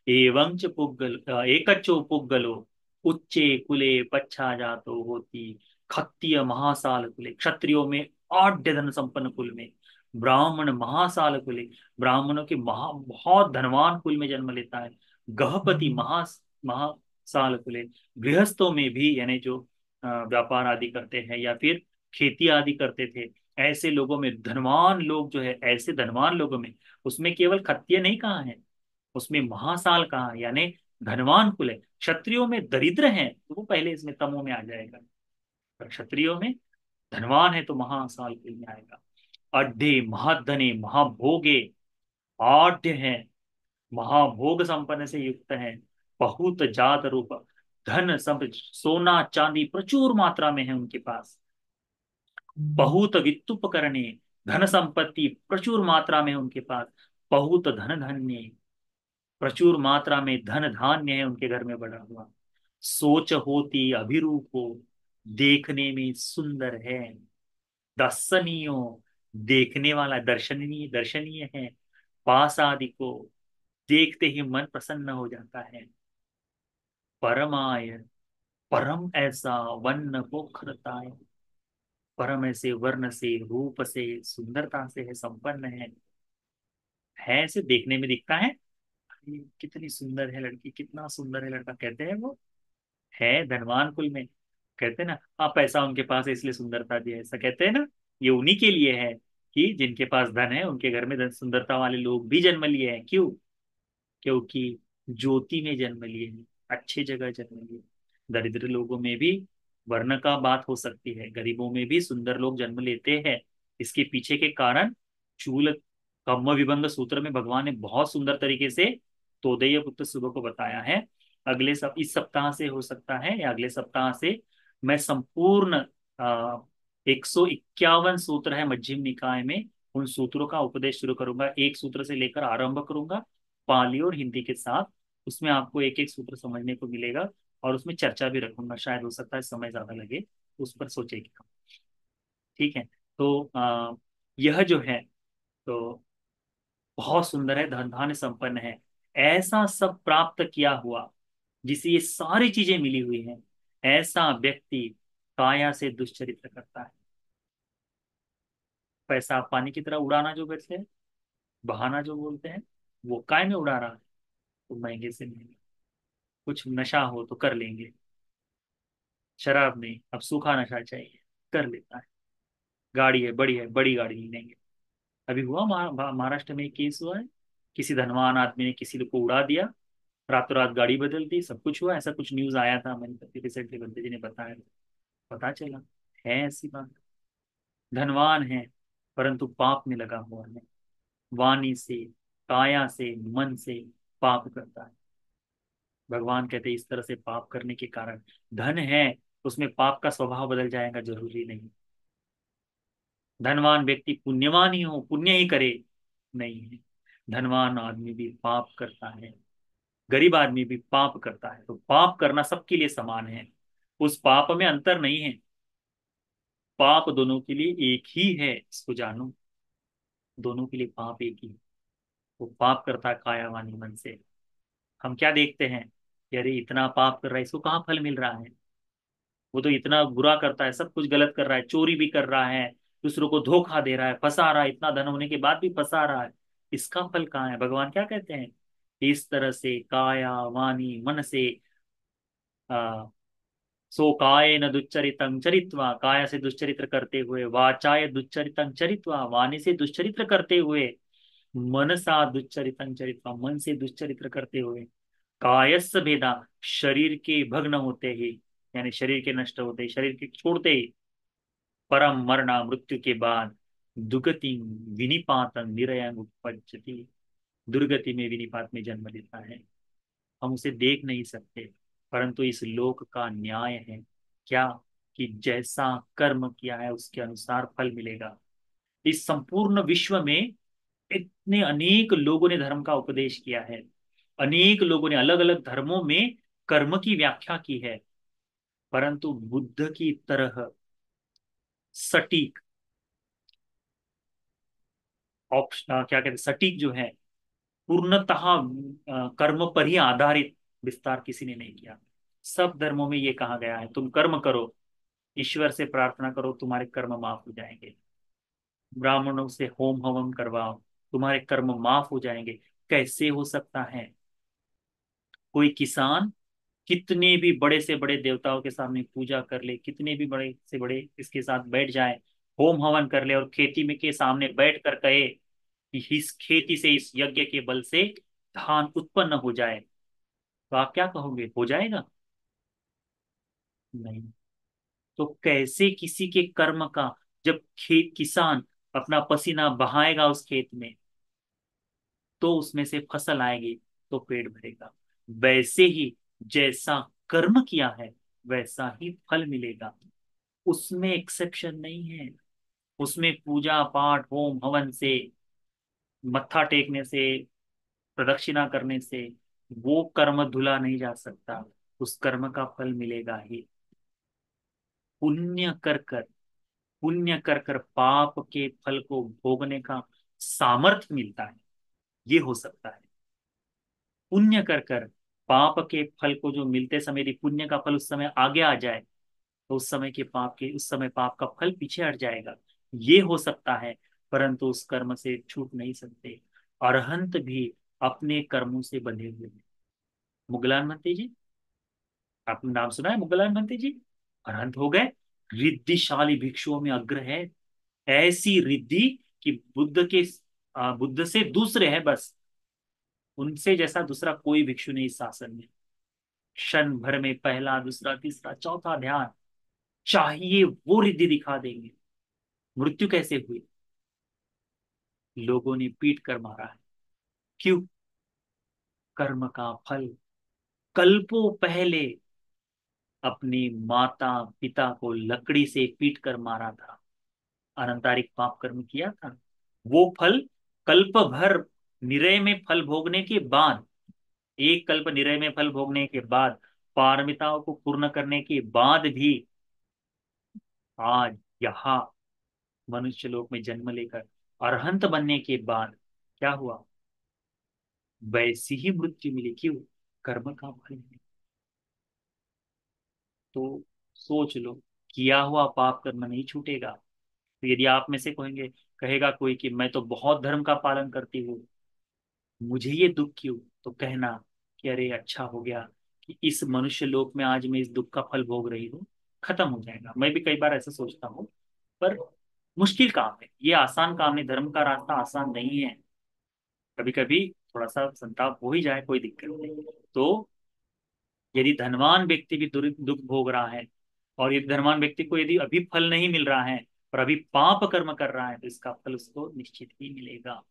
S1: एवं च पुग्गल एकच्चो पुग्गलो उच्चे कुले पच्छा जातो होती, क्षत्रिय महासाल कुले, क्षत्रियो में आढ़ धन संपन्न कुल में, ब्राह्मण महासाल कुले, ब्राह्मणों के बहुत धनवान कुल में जन्म लेता है, गहपति महासाल कुले, गृहस्थों में भी, यानी जो व्यापार आदि करते हैं या फिर खेती आदि करते थे, ऐसे लोगों में धनवान लोग जो है, ऐसे धनवान लोगों में, उसमें केवल क्षत्रिय नहीं कहा है, उसमें महासाल कहा है, यानी धनवान कुल है। क्षत्रियों में दरिद्र हैं तो वो पहले इसमें तमो में आ जाएगा, पर क्षत्रियों में धनवान है तो महासाल कुल में आएगा। अड्ढे महाधने महाभोगे, आढ़ है, महाभोग संपन्न से युक्त है, बहुत जात रूप, धन सब सोना चांदी प्रचुर मात्रा में है उनके पास, बहुत वित्तुपकरणे, धन संपत्ति प्रचुर मात्रा में है उनके पास, बहुत धन धन्य, प्रचुर मात्रा में धन धान्य है उनके घर में बढ़ा हुआ, सोच होती अभिरूपो, देखने में सुंदर है, दर्शनीयो, देखने वाला, दर्शनीय दर्शनीय है, पास आदि को देखते ही मन प्रसन्न हो जाता है, परमाय, परम ऐसा वर्ण पोखरताय, परम ऐसे वर्ण से रूप से सुंदरता से है, संपन्न है ऐसे देखने में दिखता है। अरे, कितनी सुंदर है लड़की, कितना सुंदर है लड़का, कहते हैं वो है धनवान कुल में, कहते हैं ना, हाँ पैसा उनके पास है इसलिए सुंदरता दी है, ऐसा कहते हैं ना। ये उन्हीं के लिए है कि जिनके पास धन है उनके घर में धन सुंदरता वाले लोग भी जन्म लिए हैं। क्यों? क्योंकि ज्योति में जन्म लिए हैं, अच्छी जगह जन्म लिए। दरिद्र लोगों में भी वर्ण का बात हो सकती है, गरीबों में भी सुंदर लोग जन्म लेते हैं। इसके पीछे के कारण चूल कम्म विभंग सूत्र में भगवान ने बहुत सुंदर तरीके से तोदेय पुत्र सुबह को बताया है। इस सप्ताह से हो सकता है या अगले सप्ताह से मैं संपूर्ण 151 सूत्र है मध्यम निकाय में, उन सूत्रों का उपदेश शुरू करूंगा, एक सूत्र से लेकर आरंभ करूंगा, पाली और हिंदी के साथ। उसमें आपको एक एक सूत्र समझने को मिलेगा और उसमें चर्चा भी रखूंगा, शायद हो सकता है समय ज्यादा लगे, उस पर सोचेगी। ठीक है। तो यह जो है, तो बहुत सुंदर है, धन धान्य संपन्न है, ऐसा सब प्राप्त किया हुआ जिसे ये सारी चीजें मिली हुई हैं, ऐसा व्यक्ति काया से दुष्चरित्र करता है। पैसा पानी की तरह उड़ाना जो कहते हैं, बहाना जो बोलते हैं, वो काय में उड़ा रहा है, तो महंगे से महंगे, कुछ नशा हो तो कर लेंगे, शराब नहीं, अब सूखा नशा चाहिए, कर लेता है। गाड़ी है, बड़ी है, बड़ी गाड़ी नहीं लेंगे। अभी हुआ महाराष्ट्र में एक केस हुआ है, किसी धनवान आदमी ने किसी को उड़ा दिया, रातों रात गाड़ी बदल दी, सब कुछ हुआ, ऐसा कुछ न्यूज आया था, मैंने रिसेंटली बंदे जी ने बताया, पता चला है ऐसी बात। धनवान है परंतु पाप में लगा हुआ है, वाणी से, काया से, मन से पाप करता है। भगवान कहते हैं इस तरह से पाप करने के कारण, धन है उसमें पाप का स्वभाव बदल जाएगा जरूरी नहीं, धनवान व्यक्ति पुण्यवान ही हो, पुण्य ही करे, नहीं है। धनवान आदमी भी पाप करता है, गरीब आदमी भी पाप करता है, तो पाप करना सबके लिए समान है, उस पाप में अंतर नहीं है, पाप दोनों के लिए एक ही है, इसको जानो, दोनों के लिए पाप एक ही है। वो पाप करता है काया वाणी मन से। हम क्या देखते हैं कि अरे इतना पाप कर रहा है, इसको कहाँ फल मिल रहा है, वो तो इतना बुरा करता है, सब कुछ गलत कर रहा है, चोरी भी कर रहा है, दूसरों को धोखा दे रहा है, फंसा रहा है, इतना धन होने के बाद भी फंसा रहा है, इसका फल कहाँ है? भगवान क्या कहते हैं, इस तरह से काया वाणी मन से सो काय न दुच्चरितं चरित्वा, काय से दुश्चरित्र करते हुए, वाचाय दुच्चरितं चरित्वा, वाणी से दुश्चरित्र करते हुए, मनसा दुच्चरितं चरित्वा, मन से दुश्चरित्र करते हुए, कायस्स भेदा, शरीर के भग्न होते ही, यानी शरीर के नष्ट होते ही, शरीर के छोड़ते ही, परम मरना, मृत्यु के बाद, दुगति विनिपात निरयंग उपपज्जति, दुर्गति में विनिपात में जन्म लेता है। हम उसे देख नहीं सकते, परंतु इस लोक का न्याय है क्या, कि जैसा कर्म किया है उसके अनुसार फल मिलेगा। इस संपूर्ण विश्व में इतने अनेक लोगों ने धर्म का उपदेश किया है, अनेक लोगों ने अलग अलग धर्मों में कर्म की व्याख्या की है, परंतु बुद्ध की तरह सटीक ऑप्शन, क्या कहते हैं, सटीक जो है, पूर्णतः कर्म पर ही आधारित विस्तार किसी ने नहीं किया। सब धर्मों में ये कहा गया है, तुम कर्म करो, ईश्वर से प्रार्थना करो, तुम्हारे कर्म माफ हो जाएंगे। ब्राह्मणों से होम हवन करवाओ, तुम्हारे कर्म माफ हो जाएंगे। कैसे हो सकता है? कोई किसान कितने भी बड़े से बड़े देवताओं के सामने पूजा कर ले, कितने भी बड़े से बड़े इसके साथ बैठ जाए, होम हवन कर ले, और खेती में के सामने बैठ कर कहे कि इस खेती से, इस यज्ञ के बल से धान उत्पन्न हो जाए, तो आप क्या कहोगे, हो जाएगा? नहीं। तो कैसे किसी के कर्म का, जब खेत किसान अपना पसीना बहाएगा उस खेत में, तो उसमें से फसल आएगी, तो पेट भरेगा। वैसे ही जैसा कर्म किया है वैसा ही फल मिलेगा, उसमें एक्सेप्शन नहीं है। उसमें पूजा पाठ होम हवन से, मत्था टेकने से, प्रदक्षिणा करने से वो कर्म धुला नहीं जा सकता, उस कर्म का फल मिलेगा ही। पुण्य कर कर, पुण्य कर कर पाप के फल को भोगने का सामर्थ्य मिलता है, ये हो सकता है। पुण्य कर कर पाप के फल को जो मिलते समय, यदि पुण्य का फल उस समय आगे आ जाए, तो उस समय के पाप के, उस समय पाप का फल पीछे हट जाएगा, ये हो सकता है। परंतु उस कर्म से छूट नहीं सकते। अरहंत भी अपने कर्मों से बंधे हुए हैं। मुगलान महंती जी, आपने नाम सुना है मुगलान महंती जी? अरहंत हो गए, रिद्धिशाली भिक्षुओं में अग्र है। ऐसी रिद्धि कि बुद्ध के, बुद्ध से दूसरे हैं बस, उनसे जैसा दूसरा कोई भिक्षु नहीं इस शासन में। क्षण भर में पहला दूसरा तीसरा चौथा ध्यान, चाहिए वो रिद्धि दिखा देंगे। मृत्यु कैसे हुई? लोगों ने पीट कर मारा है। क्यों? कर्म का फल। कल्पों पहले अपनी माता पिता को लकड़ी से पीट कर मारा था, अनंतारिक पाप कर्म किया था। वो फल कल्प भर निरय में फल भोगने के बाद, एक कल्प निरय में फल भोगने के बाद, पारमिताओं को पूर्ण करने के बाद भी, आज यहाँ मनुष्य लोक में जन्म लेकर अरहंत बनने के बाद क्या हुआ? वैसी ही मृत्यु मिली। क्यों? कर्म का फल है। तो सोच लो, किया हुआ पाप कर्म नहीं छूटेगा। तो यदि आप में से कहेंगे, कहेगा कोई कि मैं तो बहुत धर्म का पालन करती हूँ, मुझे ये दुख क्यों, तो कहना कि अरे अच्छा हो गया कि इस मनुष्य लोक में आज मैं इस दुख का फल भोग रही हूँ, खत्म हो जाएगा। मैं भी कई बार ऐसा सोचता हूँ, पर मुश्किल काम है ये, आसान काम नहीं, धर्म का रास्ता आसान नहीं है। कभी कभी थोड़ा सा संताप हो ही जाए, कोई दिक्कत नहीं। तो यदि धनवान व्यक्ति भी दुख भोग रहा है, और यदि धनवान व्यक्ति को यदि अभी फल नहीं मिल रहा है, पर अभी पाप कर्म कर रहा है, तो इसका फल उसको निश्चित ही मिलेगा।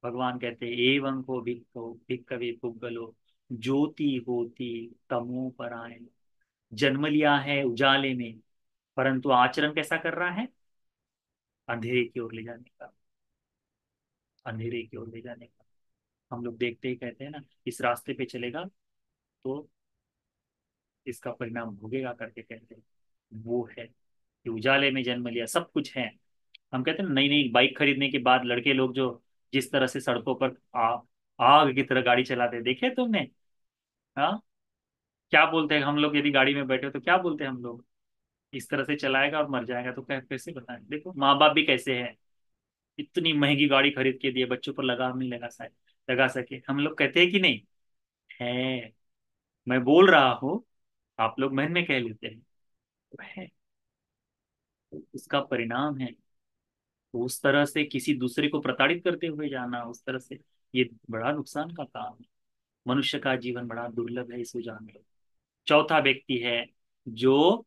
S1: भगवान कहते हैं, एवं को भिक्खो भिक्खवे पुग्गलो, ज्योति होती तमो परायण। जन्म लिया है उजाले में, परंतु आचरण कैसा कर रहा है? अंधेरे की ओर ले जाने का, अंधेरे की ओर ले जाने का। हम लोग देखते ही कहते हैं ना, इस रास्ते पे चलेगा तो इसका परिणाम भोगेगा करके कहते हैं। वो है कि उजाले में जन्म लिया, सब कुछ है। हम कहते हैं ना, नई नई बाइक खरीदने के बाद लड़के लोग जो जिस तरह से सड़कों पर आग की तरह गाड़ी चलाते हैं, देखे तुमने? हाँ, क्या बोलते हैं हम लोग, यदि गाड़ी में बैठे हो तो क्या बोलते हैं हम लोग? इस तरह से चलाएगा और मर जाएगा, तो कैसे बताएं? देखो माँ बाप भी कैसे हैं, इतनी महंगी गाड़ी खरीद के दिए, बच्चों पर लगाम नहीं लगा सके, हम लोग कहते हैं कि नहीं? है। मैं बोल रहा हूँ आप लोग मन में कह लेते हैं, तो है, तो उसका परिणाम है। तो उस तरह से किसी दूसरे को प्रताड़ित करते हुए जाना, उस तरह से, ये बड़ा नुकसान का काम है। मनुष्य का जीवन बड़ा दुर्लभ है, इसको जान लो। चौथा व्यक्ति है जो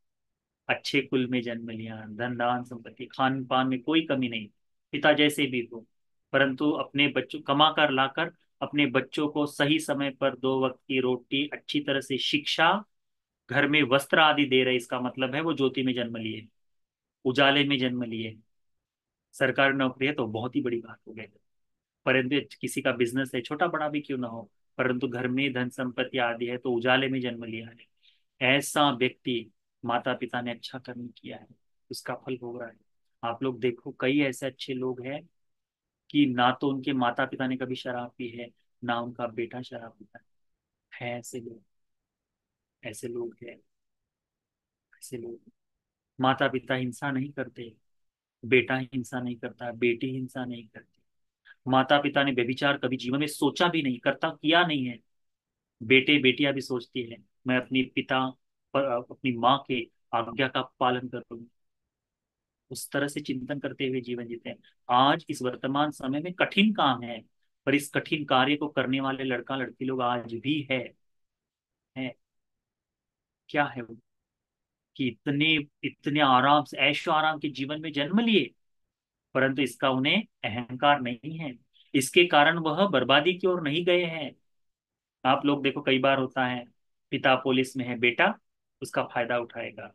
S1: अच्छे कुल में जन्म लिया, धन दान संपत्ति खान पान में कोई कमी नहीं, पिता जैसे भी हो, परंतु अपने बच्चों कमा कर लाकर अपने बच्चों को सही समय पर 2 वक्त की रोटी, अच्छी तरह से शिक्षा, घर में वस्त्र आदि दे रहे, इसका मतलब है वो ज्योति में जन्म लिए, उजाले में जन्म लिए। सरकारी नौकरी है तो बहुत ही बड़ी बात हो गई, परंतु किसी का बिजनेस है, छोटा बड़ा भी क्यों ना हो, परंतु घर में धन संपत्ति आदि है तो उजाले में जन्म लिया है, ऐसा व्यक्ति, माता पिता ने अच्छा कर्म किया है, उसका फल भोग रहा है। आप लोग देखो, कई ऐसे अच्छे लोग हैं कि ना तो उनके माता पिता ने कभी शराब पी है, ना उनका बेटा शराब पीता है ऐसे लोग, ऐसे लोग हैं, ऐसे लोग। माता पिता हिंसा नहीं करते, बेटा हिंसा नहीं करता, बेटी हिंसा नहीं करती। माता पिता ने व्यभिचार कभी जीवन में सोचा भी नहीं, करता किया नहीं है, बेटे बेटियां भी सोचती है मैं अपनी पिता पर, अपनी माँ के आज्ञा का पालन करूँ, उस तरह से चिंतन करते हुए जीवन जीते हैं। आज इस वर्तमान समय में कठिन काम है, पर इस कठिन कार्य को करने वाले लड़का लड़की लोग आज भी है। क्या है वो, कि इतने इतने आराम से ऐशो आराम के जीवन में जन्म लिए, परंतु इसका उन्हें अहंकार नहीं है, इसके कारण वह बर्बादी की ओर नहीं गए हैं। आप लोग देखो, कई बार होता है, पिता पुलिस में है, बेटा उसका फायदा उठाएगा।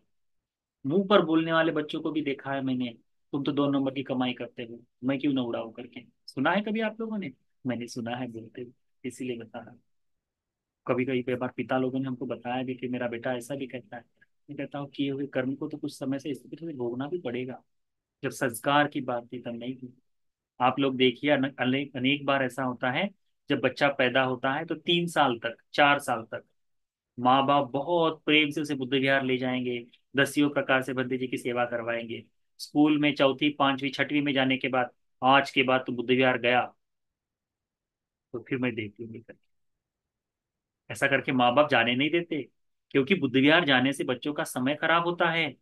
S1: मुंह पर बोलने वाले बच्चों को भी देखा है मैंने, तुम तो 2 नंबर की कमाई करते हो, मैं क्यों ना उड़ाऊं करके। सुना है कभी आप लोगों ने? मैंने सुना है बोलते हुए, इसीलिए बता रहा हूं। कभी कभी कई बार पिता लोगों ने हमको बताया भी कि मेरा बेटा ऐसा भी कहता है। मैं कहता हूँ किए हुए कर्म को तो कुछ समय से इस तरीके से भोगना भी पड़ेगा। जब संस्कार की बात थी तब नहीं थी। आप लोग देखिए, अनेक अनेक बार ऐसा होता है, जब बच्चा पैदा होता है तो 3 साल तक, 4 साल तक माँ बाप बहुत प्रेम से उसे बुद्ध विहार ले जाएंगे, 10 प्रकार से बंदे जी की सेवा करवाएंगे। स्कूल में चौथी पांचवी छठवीं में जाने के बाद, आज के बाद तो बुद्ध विहार गया तो फिर मैं देख लूंगी करके, ऐसा करके माँ बाप जाने नहीं देते। क्योंकि बुद्ध विहार जाने से बच्चों का समय खराब होता है,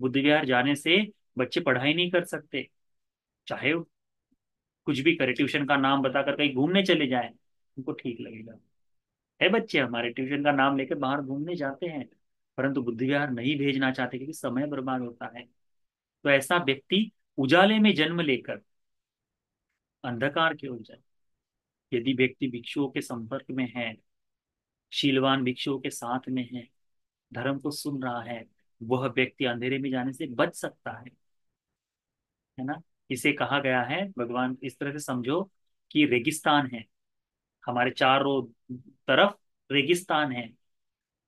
S1: बुद्ध विहार जाने से बच्चे पढ़ाई नहीं कर सकते, चाहे वो कुछ भी करे, ट्यूशन का नाम बताकर कहीं घूमने चले जाएं उनको ठीक लगेगा। है बच्चे हमारे ट्यूशन का नाम लेकर बाहर घूमने जाते हैं, परंतु बुद्ध विहार नहीं भेजना चाहते क्योंकि समय बर्बाद होता है। तो ऐसा व्यक्ति उजाले में जन्म लेकर अंधकार की ओर जाए। यदि व्यक्ति भिक्षुओं के संपर्क में है, शीलवान भिक्षुओं के साथ में है, धर्म को सुन रहा है, वह व्यक्ति अंधेरे में जाने से बच सकता है ना। इसे कहा गया है, भगवान इस तरह से समझो कि रेगिस्तान है, हमारे चारों तरफ रेगिस्तान है,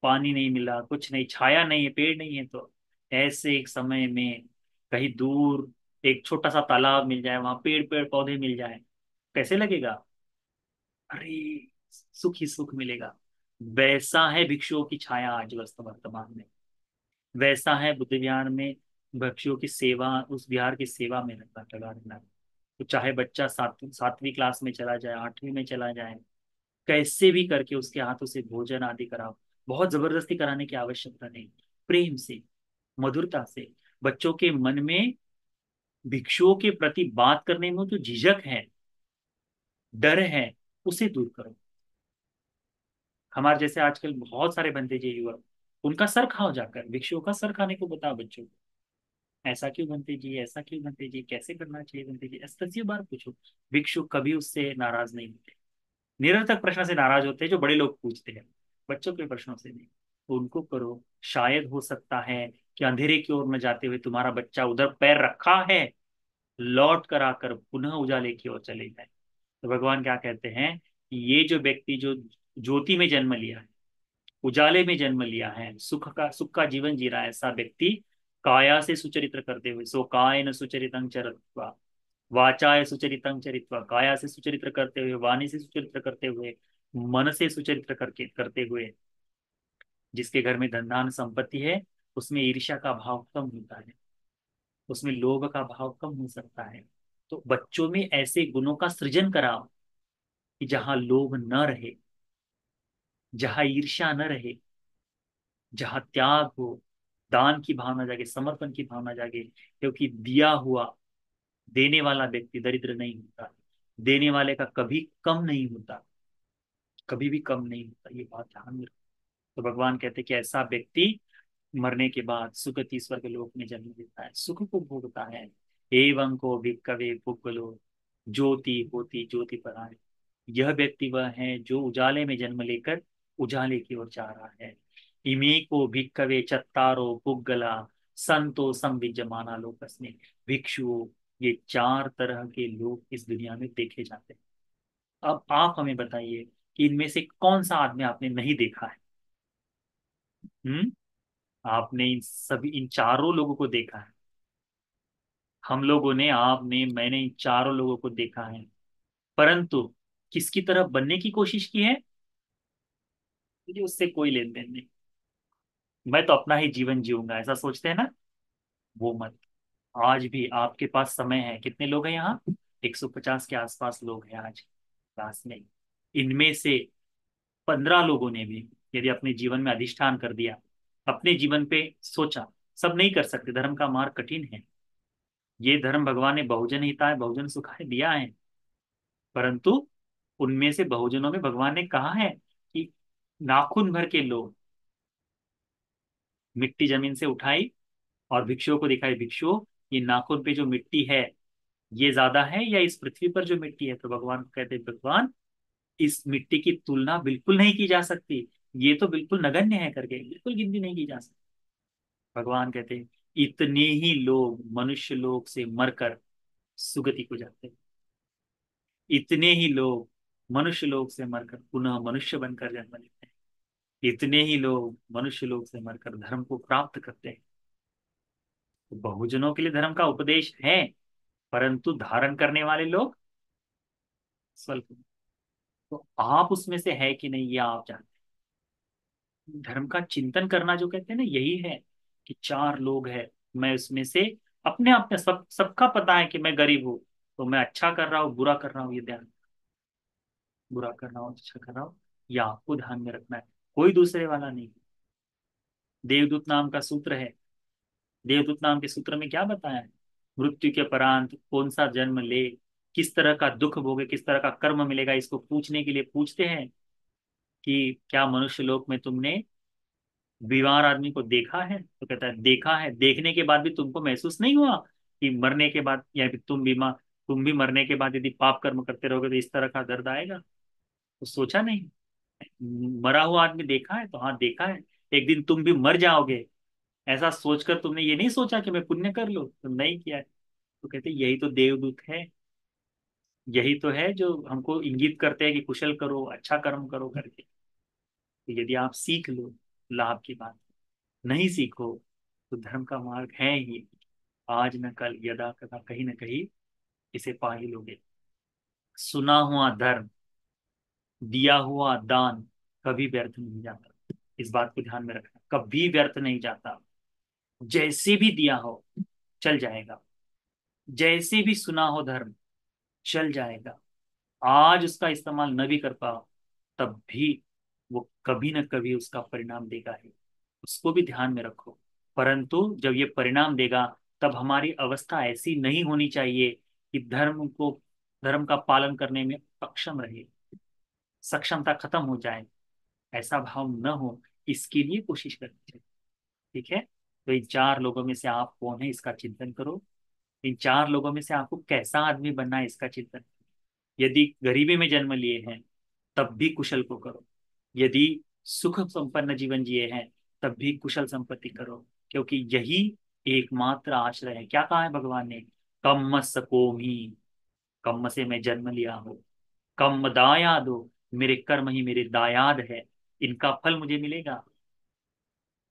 S1: पानी नहीं मिला, कुछ नहीं, छाया नहीं है, पेड़ नहीं है, तो ऐसे एक समय में कहीं दूर एक छोटा सा तालाब मिल जाए, वहां पेड़ पेड़ पौधे मिल जाए, कैसे लगेगा? अरे, सुख ही सुख मिलेगा। वैसा है भिक्षुओं की छाया आज वर्तमान में, वैसा है बुद्ध विहार में भिक्षुओं की सेवा, उस विहार की सेवा में लगा रहना। तो चाहे बच्चा 7वीं क्लास में चला जाए, 8वीं में चला जाए, कैसे भी करके उसके हाथों से भोजन आदि कराओ। बहुत जबरदस्ती कराने की आवश्यकता नहीं, प्रेम से, मधुरता से। बच्चों के मन में भिक्षुओं के प्रति बात करने में जो झिझक है, डर है, उसे दूर करो। हमारे जैसे आजकल बहुत सारे बनते जी युवक, उनका सर खाओ, जाकर भिक्षुओं का सर खाने को बताओ बच्चों को, ऐसा क्यों बनते जी, ऐसा क्यों बनते जी, कैसे करना चाहिए बनते जी, 80 बार पूछो। भिक्षु कभी उससे नाराज नहीं होते। निरर्थक प्रश्न से नाराज होते हैं जो बड़े लोग पूछते हैं, बच्चों के प्रश्नों से नहीं। तो उनको करो, शायद हो सकता है कि अंधेरे की ओर न जाते हुए तुम्हारा बच्चा उधर पैर रखा है, लौट कर आकर पुनः उजाले की ओर चले जाए। तो भगवान क्या कहते हैं कि ये जो व्यक्ति जो ज्योति में जन्म लिया है, उजाले में जन्म लिया है, सुख का जीवन जी रहा है, ऐसा व्यक्ति काया से सुचरित्र करते हुए, सो काय न सुचरितं चरित्वा, वाचाय सुचरितं चरित्वा, काया से सुचरित्र करते हुए, वाणी से सुचरित्र करते हुए, मन से सुचरित्र करके करते हुए, जिसके घर में धन धान संपत्ति है, उसमें ईर्ष्या का भाव कम होता है, उसमें लोभ का भाव कम हो सकता है। तो बच्चों में ऐसे गुणों का सृजन कराओ कि जहां लोभ न रहे, जहां ईर्ष्या न रहे, जहाँ त्याग हो, दान की भावना जागे, समर्पण की भावना जागे, क्योंकि दिया हुआ, देने वाला व्यक्ति दरिद्र नहीं होता, देने वाले का कभी कम नहीं होता, कभी भी कम नहीं होता, ये बात ध्यान में रखो। तो भगवान कहते हैं कि ऐसा व्यक्ति मरने के बाद सुगति स्वर्ग लोक में जन्म लेता है, सुख को भोगता है। एवं को भिक्खवे पुग्गलो ज्योति होती ज्योति पराय। यह व्यक्ति वह है जो उजाले में जन्म लेकर उजाले की ओर जा रहा है। इमे को भिक्खवे चत्तारो पुग्गला संतो संविद्यमाना लोकस्मिन्। भिक्षुओं, ये चार तरह के लोग इस दुनिया में देखे जाते हैं। अब आप हमें बताइए कि इनमें से कौन सा आदमी आपने नहीं देखा है? हम्म। आपने इन सभी, इन चारों लोगों को देखा है। हम लोगों ने, आपने, मैंने इन चारों लोगों को देखा है। परंतु किसकी तरफ बनने की कोशिश की है? मुझे उससे कोई लेन देन नहीं, मैं तो अपना ही जीवन जीऊंगा, ऐसा सोचते हैं ना, वो मत। आज भी आपके पास समय है। कितने लोग हैं यहाँ? 150 के आसपास लोग हैं आज क्लास में। इनमें से 15 लोगों ने भी यदि अपने जीवन में अधिष्ठान कर दिया, अपने जीवन पे सोचा, सब नहीं कर सकते, धर्म का मार्ग कठिन है। ये धर्म भगवान ने बहुजन हिताय बहुजन सुखाय दिया है, परंतु उनमें से बहुजनों में भगवान ने कहा है कि नाखून भर के लोग, मिट्टी जमीन से उठाई और भिक्षुओं को दिखाई, भिक्षुओं, ये नाखून पे जो मिट्टी है ये ज्यादा है या इस पृथ्वी पर जो मिट्टी है? तो भगवान कहते हैं, भगवान, इस मिट्टी की तुलना बिल्कुल नहीं की जा सकती, ये तो बिल्कुल नगण्य है करके, बिल्कुल गिनती नहीं की जा सकती। भगवान कहते हैं इतने ही लोग मनुष्य लोक से मरकर सुगति को जाते हैं, इतने ही लोग मनुष्य लोक से मरकर पुनः मनुष्य बनकर जन्म लेते हैं, इतने ही लोग मनुष्य लोक से मरकर धर्म को प्राप्त करते हैं। तो बहुजनों के लिए धर्म का उपदेश है, परंतु धारण करने वाले लोग स्वल्प। तो आप उसमें से है कि नहीं, ये आप जानते हैं। धर्म का चिंतन करना जो कहते हैं ना, यही है कि चार लोग हैं, मैं उसमें से, अपने आप में सब, सबका पता है कि मैं गरीब हूं, तो मैं अच्छा कर रहा हूँ बुरा कर रहा हूँ, ये ध्यान, बुरा कर रहा हूँ अच्छा कर रहा हूँ, ये आपको ध्यान में रखना है, कोई दूसरे वाला नहीं। देवदूत नाम का सूत्र है। देवदूत नाम के सूत्र में क्या बताया है? मृत्यु के परांत कौन सा जन्म ले, किस तरह का दुख भोगे, किस तरह का कर्म मिलेगा, इसको पूछने के लिए पूछते हैं कि क्या मनुष्य लोक में तुमने बीमार आदमी को देखा है? तो कहता है देखा है। देखने के बाद भी तुमको महसूस नहीं हुआ कि मरने के बाद, या फिर तुम बीमार, तुम भी मरने के बाद यदि पाप कर्म करते रहोगे तो इस तरह का दर्द आएगा? तो सोचा नहीं। मरा हुआ आदमी देखा है? तो हाँ देखा है। एक दिन तुम भी मर जाओगे, ऐसा सोचकर तुमने ये नहीं सोचा कि मैं पुण्य कर लूं, तुम नहीं किया है। तो कहते यही तो देवदूत है, यही तो है जो हमको इंगित करते हैं कि कुशल करो, अच्छा कर्म करो करके। तो यदि आप सीख लो, लाभ की बात, नहीं सीखो तो धर्म का मार्ग है ही, आज न कल यदा कदा कहीं ना कहीं इसे पा ही लोगे। सुना हुआ धर्म, दिया हुआ दान कभी व्यर्थ नहीं जाता, इस बात को ध्यान में रखना, कभी व्यर्थ नहीं जाता। जैसे भी दिया हो चल जाएगा, जैसे भी सुना हो धर्म चल जाएगा। आज उसका इस्तेमाल न भी कर पाओ तब भी वो कभी न कभी उसका परिणाम देगा ही, उसको भी ध्यान में रखो। परंतु जब ये परिणाम देगा तब हमारी अवस्था ऐसी नहीं होनी चाहिए कि धर्म का पालन करने में अक्षम रहे, सक्षमता खत्म हो जाए, ऐसा भाव न हो, इसके लिए कोशिश करनी चाहिए। ठीक है? तो इन चार लोगों में से आप कौन है इसका चिंतन करो। इन चार लोगों में से आपको कैसा आदमी बनना है इसका चिंतन करो। यदि गरीबी में जन्म लिए हैं तब भी कुशल को करो, यदि सुख संपन्न जीवन जिए हैं तब भी कुशल संपत्ति करो, क्योंकि यही एकमात्र आश्रय है। क्या कहा है भगवान ने? कम्म सकोमी, कम्म से मैं जन्म लिया हूँ, कम्म दायाद हो, मेरे कर्म ही मेरे दायाद है, इनका फल मुझे मिलेगा।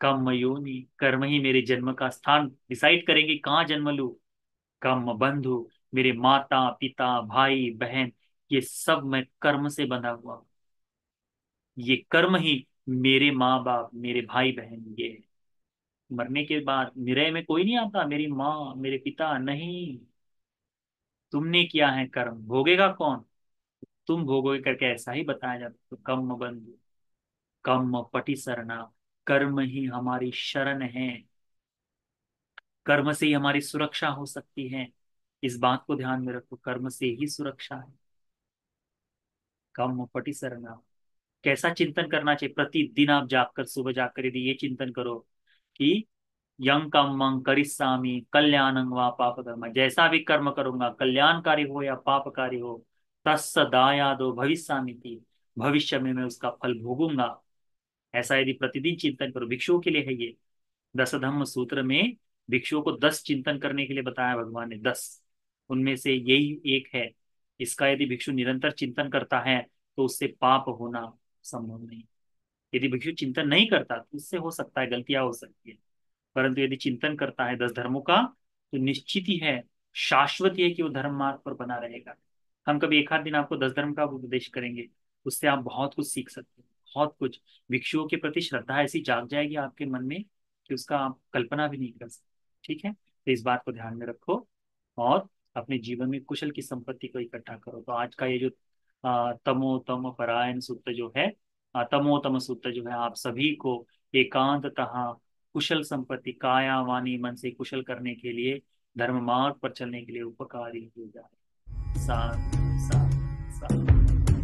S1: कम्म योनि, कर्म ही मेरे जन्म का स्थान डिसाइड करेंगे कहाँ जन्म लूँ। कम्म बंधु, मेरे माता पिता भाई बहन, ये सब मैं कर्म से बंधा हुआ हूँ। ये कर्म ही मेरे माँ बाप, मेरे भाई बहन ये है। मरने के बाद निरय में कोई नहीं आता, मेरी माँ मेरे पिता नहीं। तुमने किया है कर्म, भोगेगा कौन? तुम भोगोगे करके ऐसा ही बताया जाता। तो कम बंधु, कम पटी सरना, कर्म ही हमारी शरण है, कर्म से ही हमारी सुरक्षा हो सकती है। इस बात को ध्यान में रखो, कर्म से ही सुरक्षा है। कम पटी सरना। कैसा चिंतन करना चाहिए? प्रतिदिन आप जागकर, सुबह जागकर यदि ये चिंतन करो कि यं कर्मं करिष्यामि कल्याणं वा पापकर्म, जैसा भी कर्म करूंगा, कल्याणकारी हो या पापकारी हो, तस्य दायादो भविष्यामि, भविष्य में मैं उसका फल भोगूंगा। ऐसा यदि प्रतिदिन चिंतन करो, भिक्षुओं के लिए है ये। दस धम्म सूत्र में भिक्षुओं को 10 चिंतन करने के लिए बताया भगवान ने, 10। उनमें से यही एक है। इसका यदि भिक्षु निरंतर चिंतन करता है तो उससे पाप होना संभव नहीं। यदि भिक्षु चिंतन नहीं करता तो उससे हो सकता है, गलतियां हो सकती है। परंतु यदि चिंतन करता है 10 धर्मों का, तो निश्चित ही है, शाश्वत ही है कि वो धर्म मार्ग पर बना रहेगा। हम कभी एक आध दिन आपको 10 धर्म का उपदेश करेंगे, उससे आप बहुत कुछ सीख सकते हैं, बहुत कुछ। भिक्षुओं के प्रति श्रद्धा ऐसी जाग जाएगी आपके मन में कि उसका आप कल्पना भी नहीं कर सकते। ठीक है, तो इस बात को ध्यान में रखो और अपने जीवन में कुशल की संपत्ति को इकट्ठा करो। तो आज का ये जो तमो तम परायण सूत्र जो है, तमोतम सूत्र जो है, आप सभी को एकांततः कुशल संपत्ति, काया वाणी मन से कुशल करने के लिए, धर्म मार्ग पर चलने के लिए उपकारी हो जाए। साधु साधु साधु।